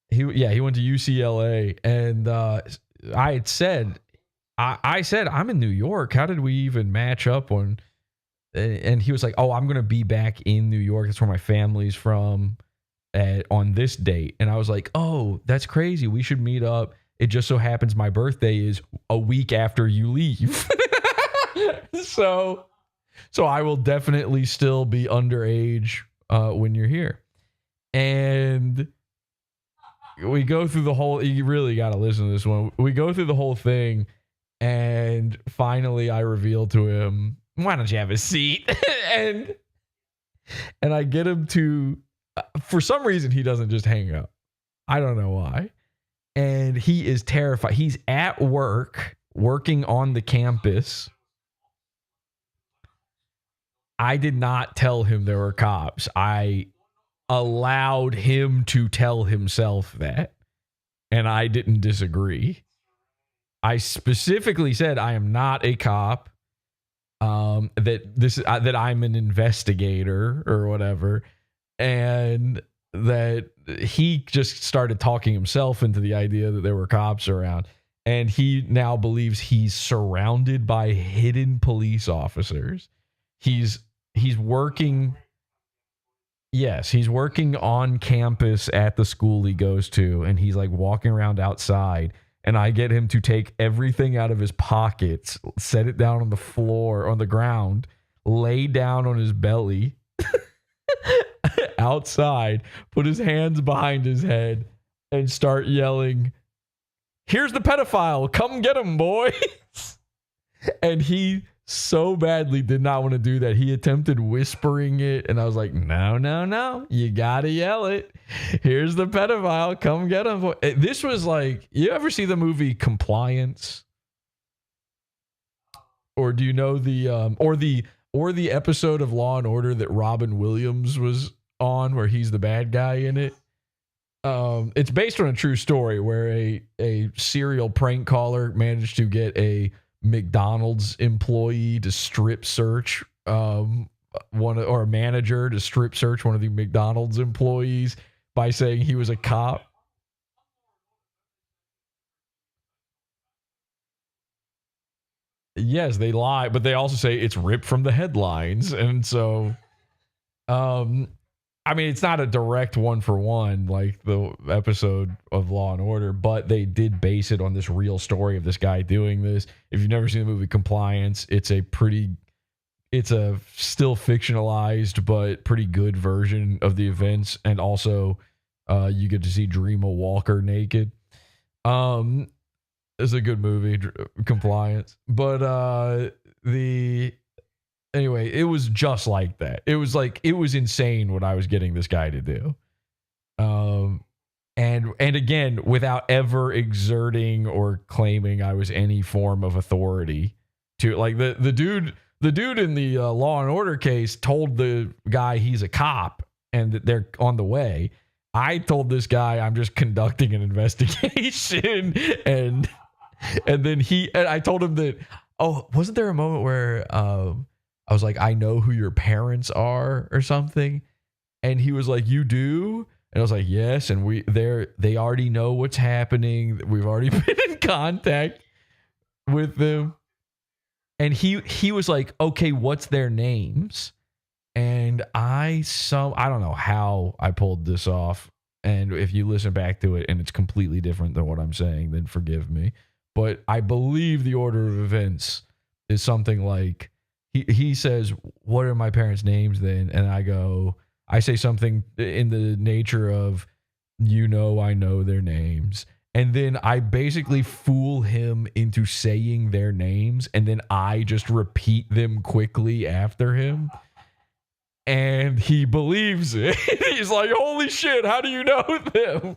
He went to UCLA, and I said I'm in New York. How did we even match up on? And he was like, "Oh, I'm gonna be back in New York. That's where my family's from on this date." And I was like, "Oh, that's crazy. We should meet up. It just so happens my birthday is a week after you leave." So I will definitely still be underage when you're here. And we go through the whole, you really got to listen to this one. We go through the whole thing, and finally I reveal to him, why don't you have a seat? and I get him to, for some reason, he doesn't just hang up. I don't know why. And he is terrified. He's at work, working on the campus. I did not tell him there were cops. I allowed him to tell himself that. And I didn't disagree. I specifically said I am not a cop. That I'm an investigator or whatever. And that he just started talking himself into the idea that there were cops around. And he now believes he's surrounded by hidden police officers. He's working. Yes, he's working on campus at the school he goes to, and he's like walking around outside, and I get him to take everything out of his pockets, set it down on the floor, on the ground, lay down on his belly outside, put his hands behind his head, and start yelling, "Here's the pedophile, come get him, boys." And he so badly did not want to do that. He attempted whispering it, and I was like, no, you gotta yell it. Here's the pedophile, come get him. This was like, you ever see the movie Compliance? Or do you know the or the episode of Law and Order that Robin Williams was on, where he's the bad guy in it? It's based on a true story where a serial prank caller managed to get a McDonald's employee to strip search or a manager to strip search one of the McDonald's employees by saying he was a cop. Yes, they lie, but they also say it's ripped from the headlines. And so I mean, it's not a direct one for one like the episode of Law and Order, but they did base it on this real story of this guy doing this. If you've never seen the movie Compliance, it's a still fictionalized but pretty good version of the events, and also you get to see Dreama Walker naked. It's a good movie, Compliance, but anyway, it was just like that. It was insane what I was getting this guy to do. And again, without ever exerting or claiming I was any form of authority to, like, the dude in the Law and Order case told the guy he's a cop and that they're on the way. I told this guy I'm just conducting an investigation, and then I told him that, oh, wasn't there a moment where I was like, I know who your parents are or something? And he was like, you do? And I was like, yes. And they already know what's happening. We've already been in contact with them. And he was like, okay, what's their names? And I don't know how I pulled this off. And if you listen back to it and it's completely different than what I'm saying, then forgive me. But I believe the order of events is something like, he says, what are my parents' names then? And I say something in the nature of, I know their names. And then I basically fool him into saying their names, and then I just repeat them quickly after him. And he believes it. He's like, holy shit, how do you know them?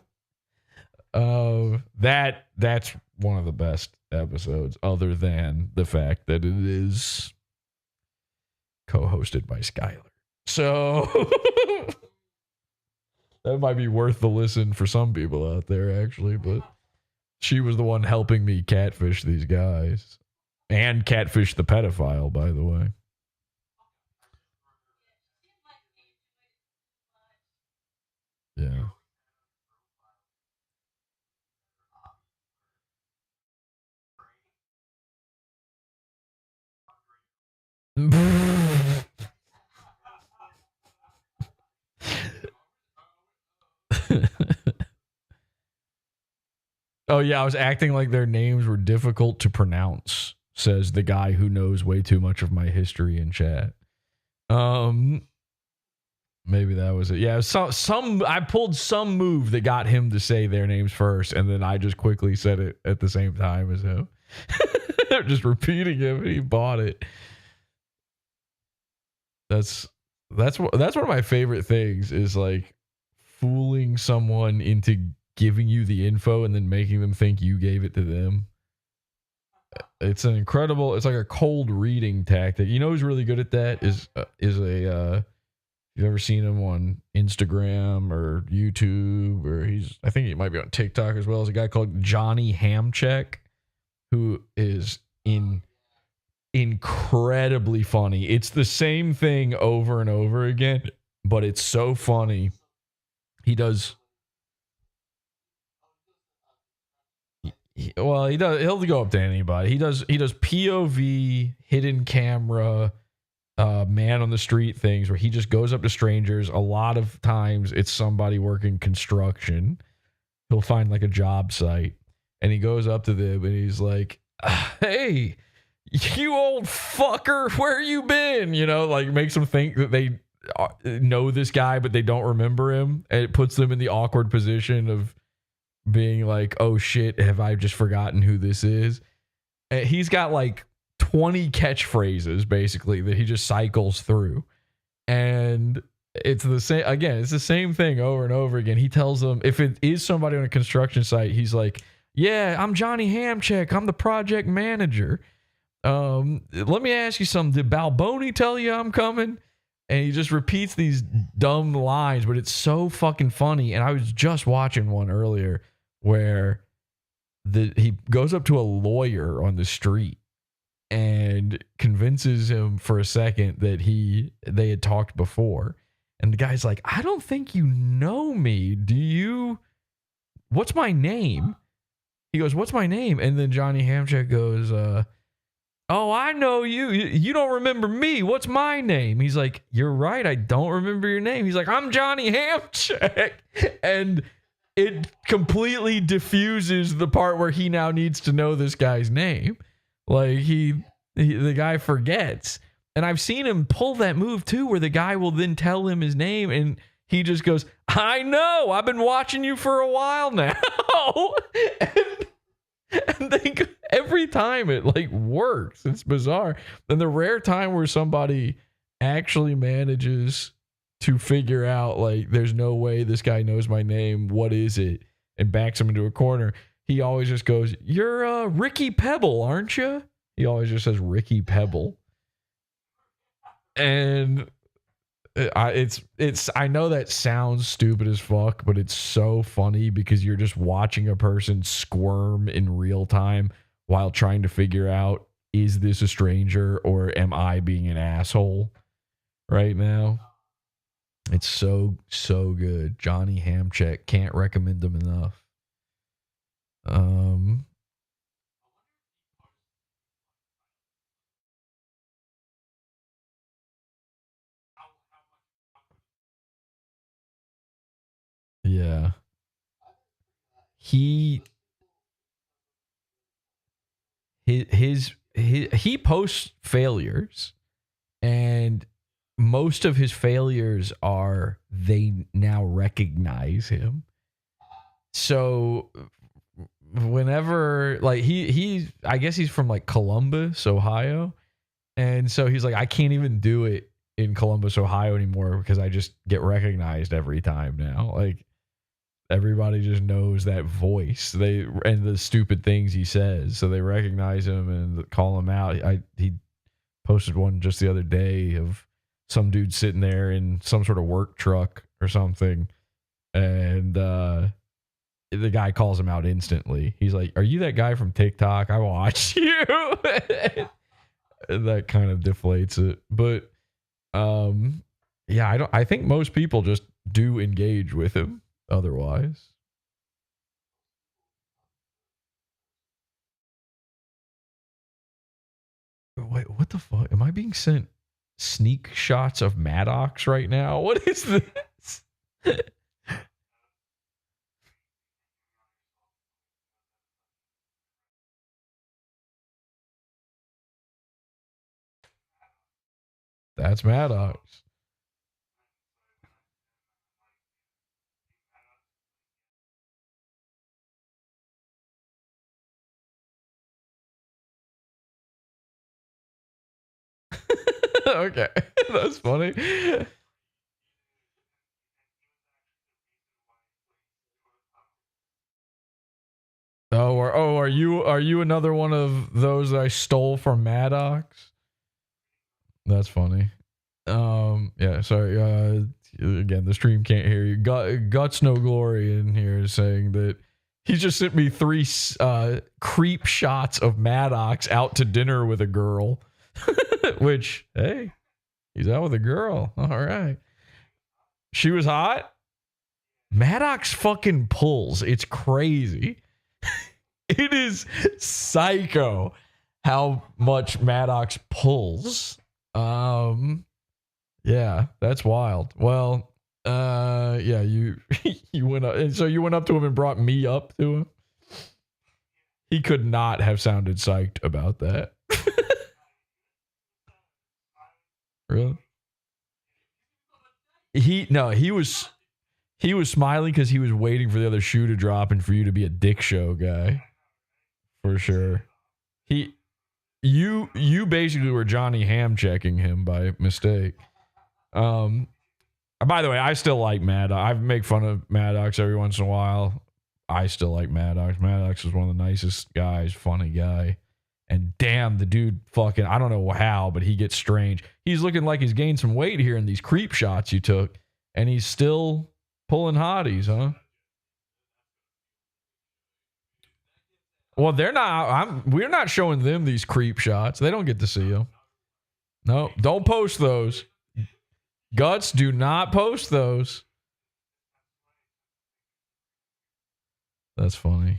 That's one of the best episodes, other than the fact that it is co-hosted by Skylar. So that might be worth the listen for some people out there, actually. But she was the one helping me catfish these guys. And catfish the pedophile, by the way. Yeah. Oh, yeah, I was acting like their names were difficult to pronounce, says the guy who knows way too much of my history in chat. Maybe that was it. Yeah, some I pulled some move that got him to say their names first, and then I just quickly said it at the same time as him. Just repeating him, and he bought it. That's one of my favorite things is like fooling someone into giving you the info and then making them think you gave it to them. It's an incredible. It's like a cold reading tactic. You know who's really good at that is a. You've ever seen him on Instagram or YouTube, or I think he might be on TikTok as well. As a guy called Johnny Hamcheck, who is incredibly funny. It's the same thing over and over again, but it's so funny. He does. He'll go up to anybody. He does POV, hidden camera, man on the street things where he just goes up to strangers. A lot of times it's somebody working construction. He'll find like a job site and he goes up to them and he's like, "Hey, you old fucker, where you been?" You know, like makes them think that they know this guy, but they don't remember him. And it puts them in the awkward position of being like, "Oh shit, have I just forgotten who this is?" And he's got like 20 catchphrases basically that he just cycles through. And it's the same again, it's the same thing over and over again. He tells them if it is somebody on a construction site, he's like, "Yeah, I'm Johnny Hamcheck. I'm the project manager. Let me ask you something. Did Balboni tell you I'm coming?" And he just repeats these dumb lines, but it's so fucking funny. And I was just watching one earlier where he goes up to a lawyer on the street and convinces him for a second that they had talked before. And the guy's like, "I don't think you know me. What's my name?" He goes, "What's my name?" And then Johnny Hamcheck goes, "Oh, I know you. You don't remember me. What's my name?" He's like, "You're right. I don't remember your name." He's like, "I'm Johnny Hamcheck." And it completely diffuses the part where he now needs to know this guy's name. Like the guy forgets. And I've seen him pull that move too, where the guy will then tell him his name and he just goes, "I know. I've been watching you for a while now." and every time it like works. It's bizarre. And the rare time where somebody actually manages to figure out like there's no way this guy knows my name, what is it, and backs him into a corner, he always just goes, "You're Ricky Pebble, aren't you?" He always just says Ricky Pebble. And I know that sounds stupid as fuck, but it's so funny because you're just watching a person squirm in real time while trying to figure out, is this a stranger or am I being an asshole right now? It's so good. Johnny Hamcheck, can't recommend him enough. Yeah. He posts failures, and most of his failures are they now recognize him. So whenever like he I guess he's from like Columbus, Ohio, and so he's like, "I can't even do it in Columbus, Ohio anymore because I just get recognized every time now." Like everybody just knows that voice and the stupid things he says, so they recognize him and call him out. He posted one just the other day of some dude sitting there in some sort of work truck or something, and the guy calls him out instantly. He's like, "Are you that guy from TikTok? I watch you." And that kind of deflates it. But yeah, I think most people just do engage with him otherwise. Wait, what the fuck? Am I being sent sneak shots of Maddox right now? What is this? That's Maddox. Okay, that's funny. Are you another one of those I stole from Maddox? That's funny. Yeah, sorry. Again, the stream can't hear you. Guts No Glory in here is saying that he just sent me 3 creep shots of Maddox out to dinner with a girl. Which, hey, he's out with a girl. All right. She was hot. Maddox fucking pulls. It's crazy. It is psycho how much Maddox pulls. Yeah, that's wild. Well, yeah, you you went up, and so you went up to him and brought me up to him. He could not have sounded psyched about that. Really? He was smiling because he was waiting for the other shoe to drop and for you to be a dick show guy. For sure. You basically were Johnny Ham checking him by mistake. By the way, I still like Maddox. I make fun of Maddox every once in a while. I still like Maddox. Maddox is one of the nicest guys, funny guy. And damn, the dude fucking, I don't know how, but he gets strange. He's looking like he's gained some weight here in these creep shots you took. And he's still pulling hotties, huh? Well, they're not. We're not showing them these creep shots. They don't get to see them. No, don't post those. Guts, do not post those. That's funny.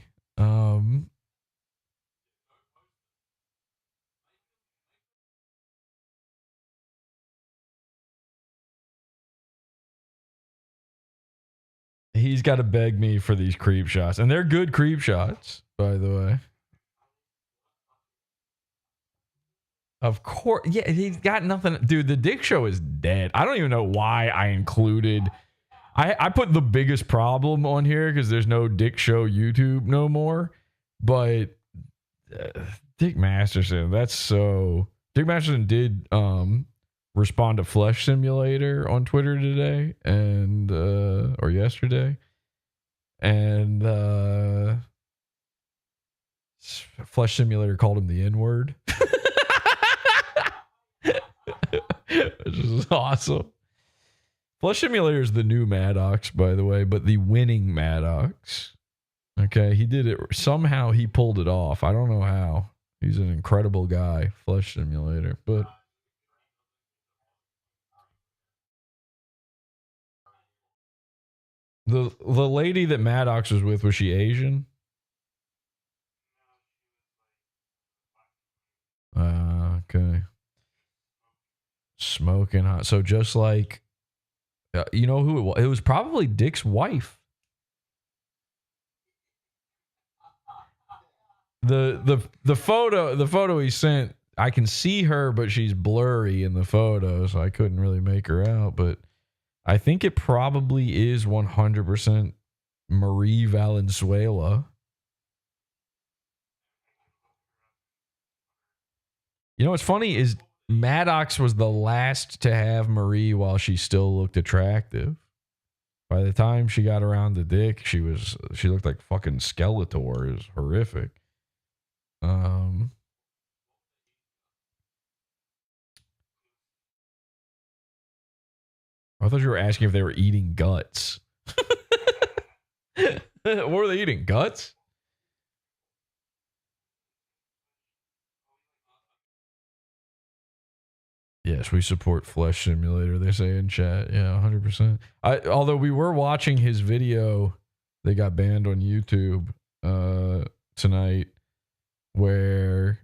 He's got to beg me for these creep shots, and they're good creep shots, by the way. Of course, yeah, he's got nothing. Dude, the dick show is dead. I don't even know why I included. I put the biggest problem on here because there's no dick show YouTube no more. But Dick Masterson, Dick Masterson did respond to Flesh Simulator on Twitter today and or yesterday, and Flesh Simulator called him the N-word. Which is awesome. Flesh Simulator is the new Maddox, by the way, but the winning Maddox. Okay, he did it. Somehow he pulled it off. I don't know how. He's an incredible guy, Flesh Simulator. But the lady that Maddox was with, was she Asian? Okay. Smoking hot. So just like, you know who it was? It was probably Dick's wife. The photo he sent, I can see her, but she's blurry in the photo, so I couldn't really make her out. But I think it probably is 100% Marie Valenzuela. You know what's funny is Maddox was the last to have Marie while she still looked attractive. By the time she got around to Dick, she looked like fucking Skeletor. It was horrific. I thought you were asking if they were eating guts. What were they eating? Guts? Yes, we support Flesh Simulator, they say in chat. Yeah, 100%. Although we were watching his video, they got banned on YouTube tonight, where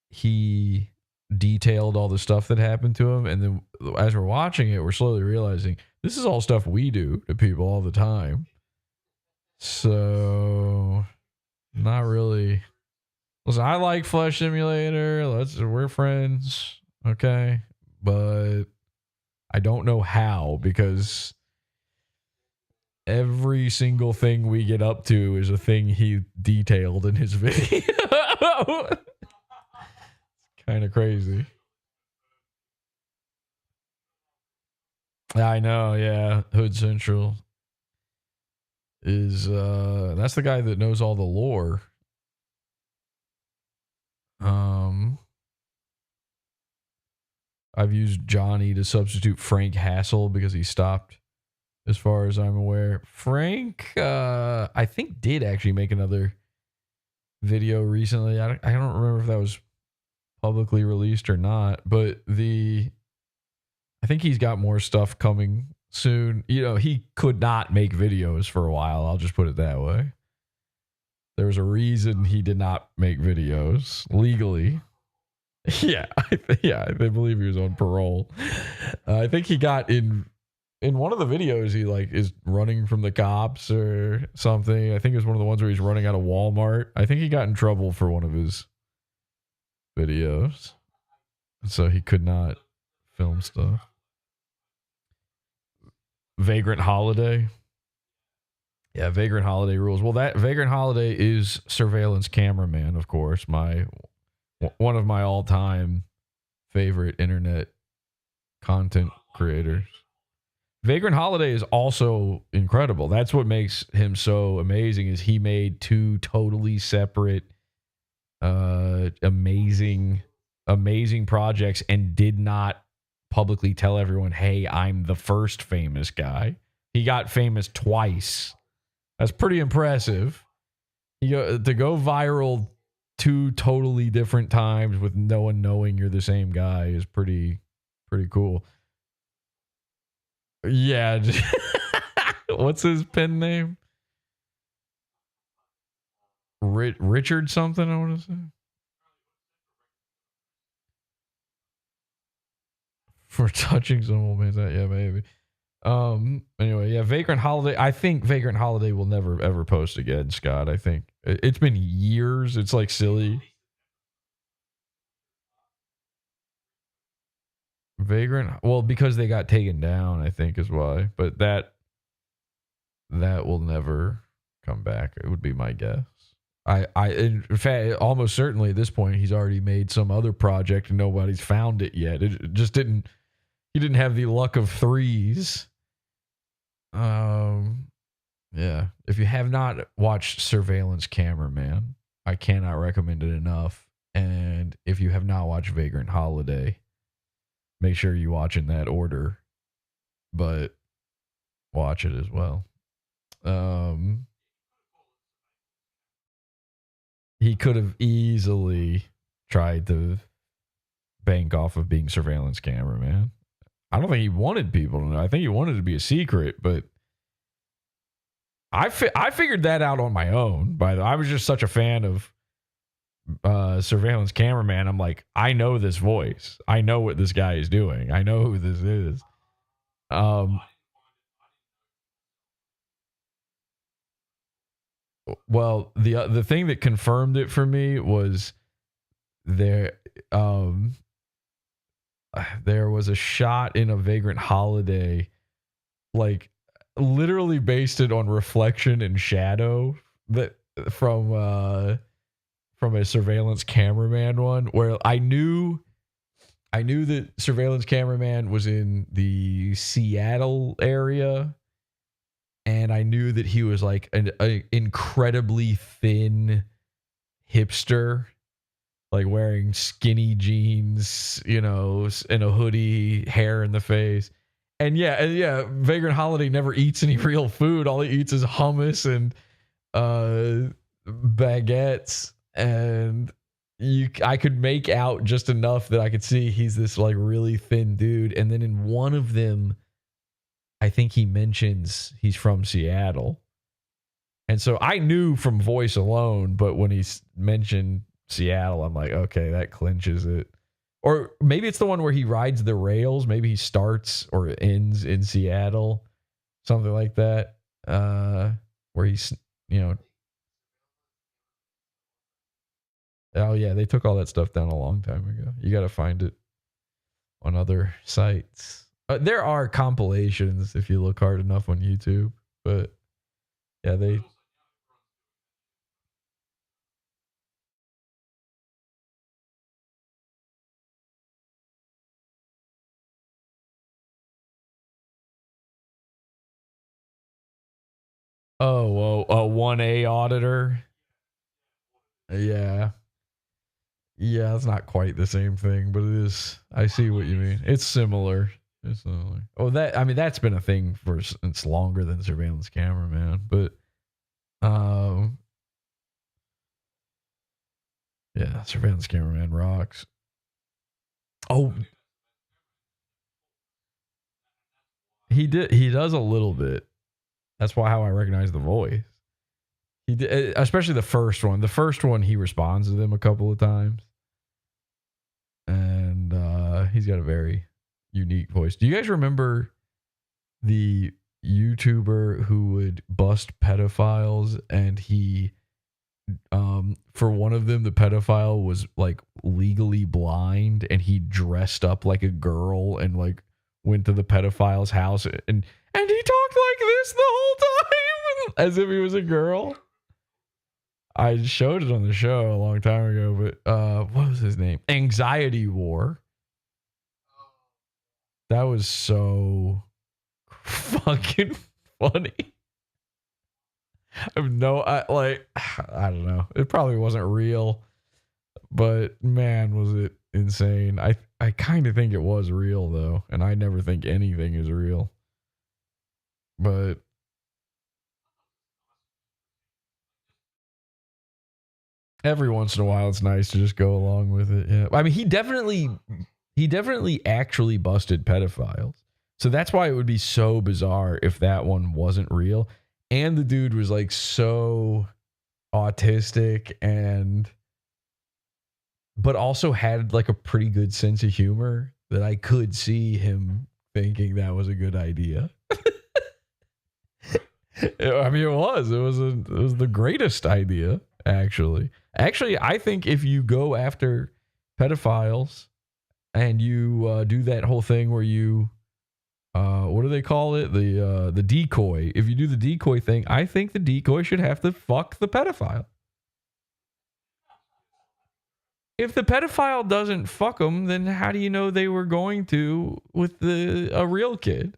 he detailed all the stuff that happened to him. And then as we're watching it, we're slowly realizing this is all stuff we do to people all the time. So, not really. Listen, I like Flesh Simulator. We're friends. Okay. But I don't know how, because every single thing we get up to is a thing he detailed in his video. It's kind of crazy. I know, yeah. Hood Central is that's the guy that knows all the lore. I've used Johnny to substitute Frank Hassel because he stopped, as far as I'm aware. Frank, I think, did actually make another video recently. I don't remember if that was publicly released or not, but I think he's got more stuff coming soon. You know, he could not make videos for a while. I'll just put it that way. There was a reason he did not make videos legally. Yeah, I believe he was on parole. I think he got in one of the videos. He like is running from the cops or something. I think it was one of the ones where he's running out of Walmart. I think he got in trouble for one of his videos, so he could not film stuff. Vagrant Holiday. Yeah, Vagrant Holiday rules. Well, that Vagrant Holiday is surveillance cameraman, of course. One of my all-time favorite internet content creators. Vagrant Holiday is also incredible. That's what makes him so amazing. Is he made two totally separate, amazing projects and did not publicly tell everyone, "Hey, I'm the first famous guy." He got famous twice. That's pretty impressive. To go viral two totally different times with no one knowing you're the same guy is pretty cool. Yeah. What's his pen name? Richard something, I want to say. For touching some old man's that, yeah, maybe. Anyway, yeah, Vagrant Holiday. I think Vagrant Holiday will never ever post again, Scott. I think it's been years. It's like silly. Vagrant, well, because they got taken down, I think is why. But that will never come back. It would be my guess. In fact, almost certainly at this point, he's already made some other project and nobody's found it yet. It just didn't. He didn't have the luck of threes. Yeah. If you have not watched Surveillance Cameraman, I cannot recommend it enough. And if you have not watched Vagrant Holiday, make sure you watch in that order. But watch it as well. He could have easily tried to bank off of being surveillance cameraman. I don't think he wanted people to know. I think he wanted it to be a secret, but I figured that out on my own. By the way, I was just such a fan of surveillance cameraman. I'm like, I know this voice. I know what this guy is doing. I know who this is. Well, the thing that confirmed it for me was there um there was a shot in a Vagrant Holiday, like literally based it on reflection and shadow, that from a surveillance cameraman one, where I knew that surveillance cameraman was in the Seattle area, and I knew that he was like an incredibly thin hipster, like wearing skinny jeans, you know, and a hoodie, hair in the face. And yeah, Vagrant Holiday never eats any real food. All he eats is hummus and baguettes, and I could make out just enough that I could see he's this like really thin dude. And then in one of them, I think he mentions he's from Seattle. And so I knew from voice alone, but when he mentioned Seattle, I'm like, okay, that clinches it. Or maybe it's the one where he rides the rails. Maybe he starts or ends in Seattle, something like that. Where he's, you know, oh yeah, they took all that stuff down a long time ago. You got to find it on other sites. There are compilations if you look hard enough on YouTube, but yeah, they Oh, a 1A auditor. Yeah. Yeah, it's not quite the same thing, but it is. I see what you mean. It's similar. It's similar. Oh, that's been a thing for it's longer than surveillance camera, man. But um, yeah, surveillance cameraman rocks. Oh, he does a little bit. That's how I recognize the voice. He did, especially the first one. The first one, he responds to them a couple of times, and he's got a very unique voice. Do you guys remember the YouTuber who would bust pedophiles, and he for one of them, the pedophile was like legally blind, and he dressed up like a girl and like went to the pedophile's house, and he talked like this the whole time as if he was a girl. I showed it on the show a long time ago, but what was his name? Anxiety War. That was so fucking funny. I have I don't know. It probably wasn't real, but man, was it insane. I kind of think it was real though, and I never think anything is real. But every once in a while it's nice to just go along with it. Yeah. I mean, he definitely actually busted pedophiles. So that's why it would be so bizarre if that one wasn't real. And the dude was like so autistic but also had like a pretty good sense of humor that I could see him thinking that was a good idea. I mean, it was the greatest idea, actually. Actually, I think if you go after pedophiles and you do that whole thing where you what do they call it? The decoy. If you do the decoy thing, I think the decoy should have to fuck the pedophile. If the pedophile doesn't fuck them, then how do you know they were going to with a real kid?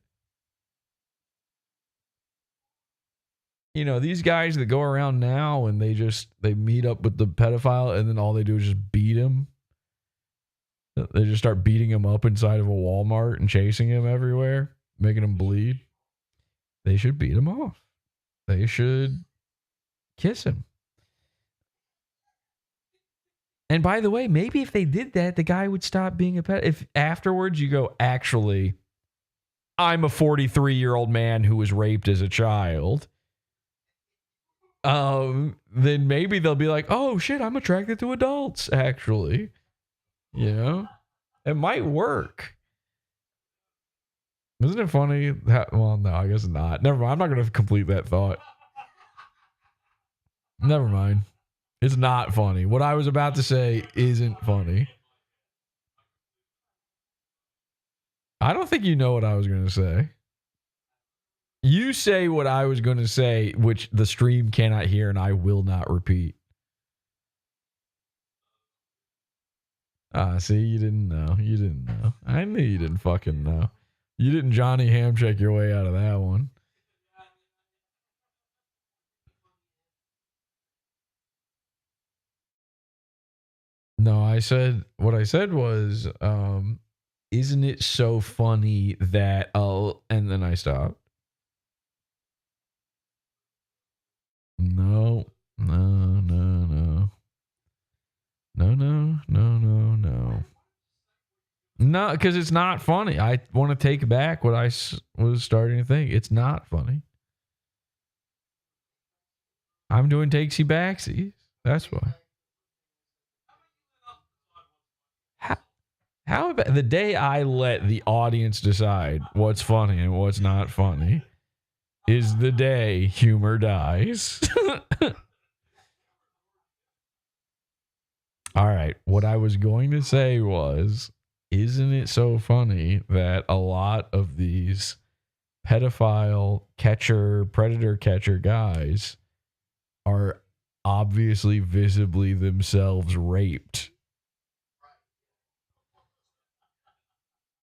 You know, these guys that go around now and they meet up with the pedophile and then all they do is just beat him. They just start beating him up inside of a Walmart and chasing him everywhere, making him bleed. They should beat him off. They should kiss him. And by the way, maybe if they did that, the guy would stop being a pet. If afterwards you go, actually, I'm a 43-year-old man who was raped as a child, then maybe they'll be like, oh shit, I'm attracted to adults, actually. You know? It might work. Isn't it funny? Well, no, I guess not. Never mind. I'm not going to complete that thought. Never mind. It's not funny. What I was about to say isn't funny. I don't think you know what I was going to say. You say what I was going to say, which the stream cannot hear, and I will not repeat. See, you didn't know. You didn't know. I knew you didn't fucking know. You didn't Johnny Hamcheck your way out of that one. No, what I said was, isn't it so funny that and then I stopped. No. No, because it's not funny. I want to take back what I was starting to think. It's not funny. I'm doing takesy backsies. That's why. How about the day I let the audience decide what's funny and what's not funny is the day humor dies. All right. What I was going to say was, isn't it so funny that a lot of these pedophile predator catcher guys are obviously visibly themselves raped?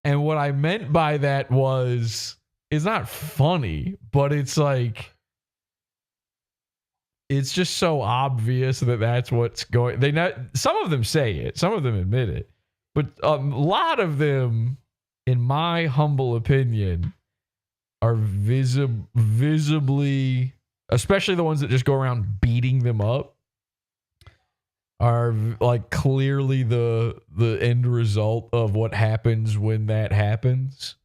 And what I meant by that was, it's not funny, but it's like, it's just so obvious that that's what's going. Some of them say it, some of them admit it, but a lot of them, in my humble opinion, are visibly, especially the ones that just go around beating them up, are like clearly the end result of what happens when that happens.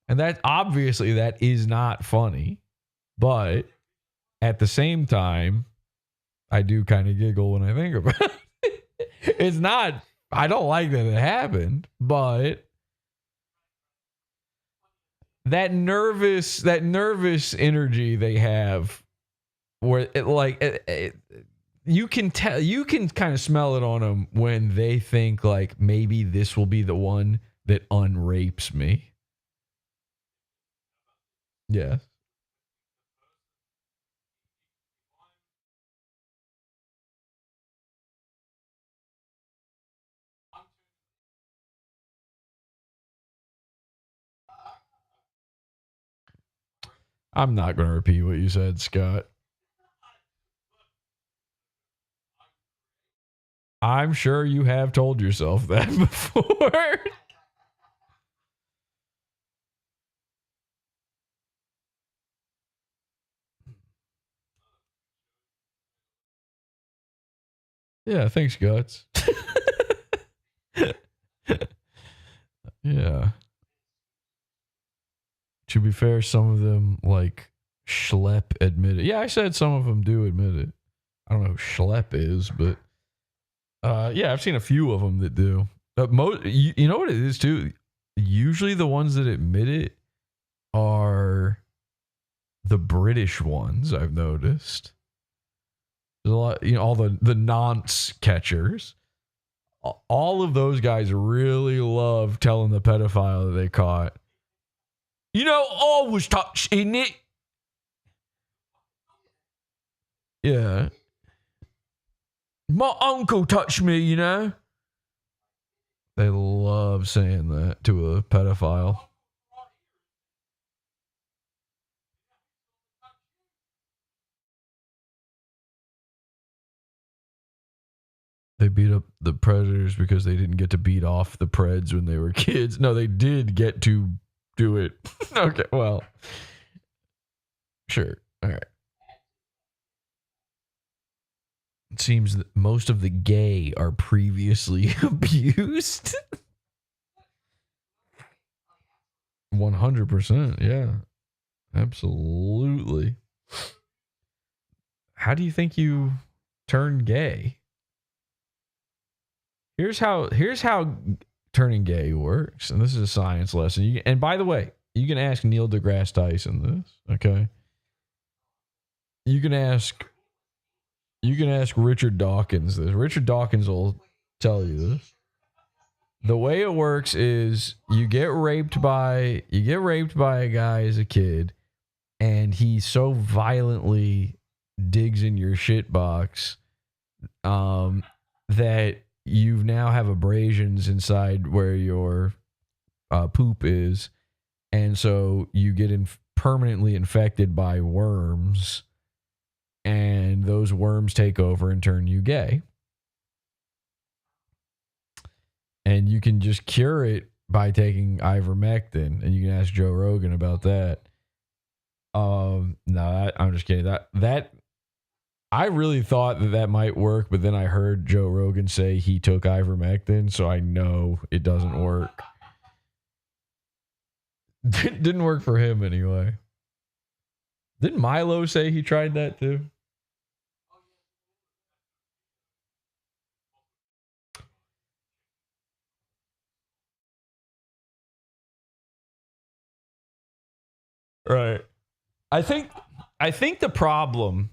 And that obviously that is not funny, but at the same time, I do kind of giggle when I think about it. It's not, I don't like that it happened, but that nervous energy they have, where you can tell, you can kind of smell it on them when they think like maybe this will be the one that unrapes me. Yeah. I'm not going to repeat what you said, Scott. I'm sure you have told yourself that before. Yeah, thanks, Guts. Yeah. To be fair, some of them, like Schlepp, admit it. Yeah, I said some of them do admit it. I don't know who Schlepp is, but yeah, I've seen a few of them that do. But you know what it is too? Usually the ones that admit it are the British ones, I've noticed. There's a lot, all the nonce catchers. All of those guys really love telling the pedophile that they caught. I was touching it. Yeah. My uncle touched me, They love saying that to a pedophile. They beat up the predators because they didn't get to beat off the preds when they were kids. No, they did get to do it. Okay, well, sure. All right. It seems that most of the gay are previously abused. 100%. Yeah. Absolutely. How do you think you turn gay? Here's how turning gay works, and this is a science lesson. And by the way, you can ask Neil deGrasse Tyson this, okay? You can ask Richard Dawkins this. Richard Dawkins will tell you this. The way it works is you get raped by a guy as a kid, and he so violently digs in your shit box that you now have abrasions inside where your poop is, and so you get permanently infected by worms, and those worms take over and turn you gay. And you can just cure it by taking ivermectin, and you can ask Joe Rogan about that. No, I'm just kidding. That I really thought that might work, but then I heard Joe Rogan say he took ivermectin, so I know it doesn't work. Didn't work for him anyway. Didn't Milo say he tried that too? Right. I think the problem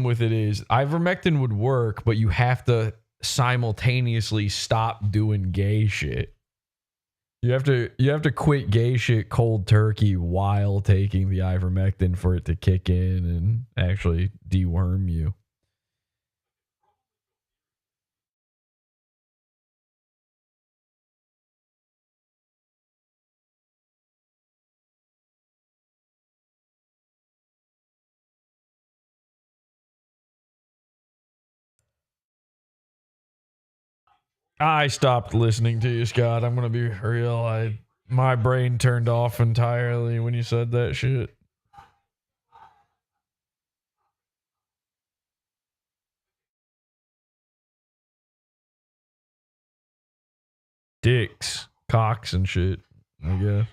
with it is ivermectin would work, but you have to simultaneously stop doing gay shit. You have to quit gay shit cold turkey while taking the ivermectin for it to kick in and actually deworm you. I stopped listening to you, Scott. I'm gonna be real. My brain turned off entirely when you said that shit. Dicks, cocks, and shit, I guess.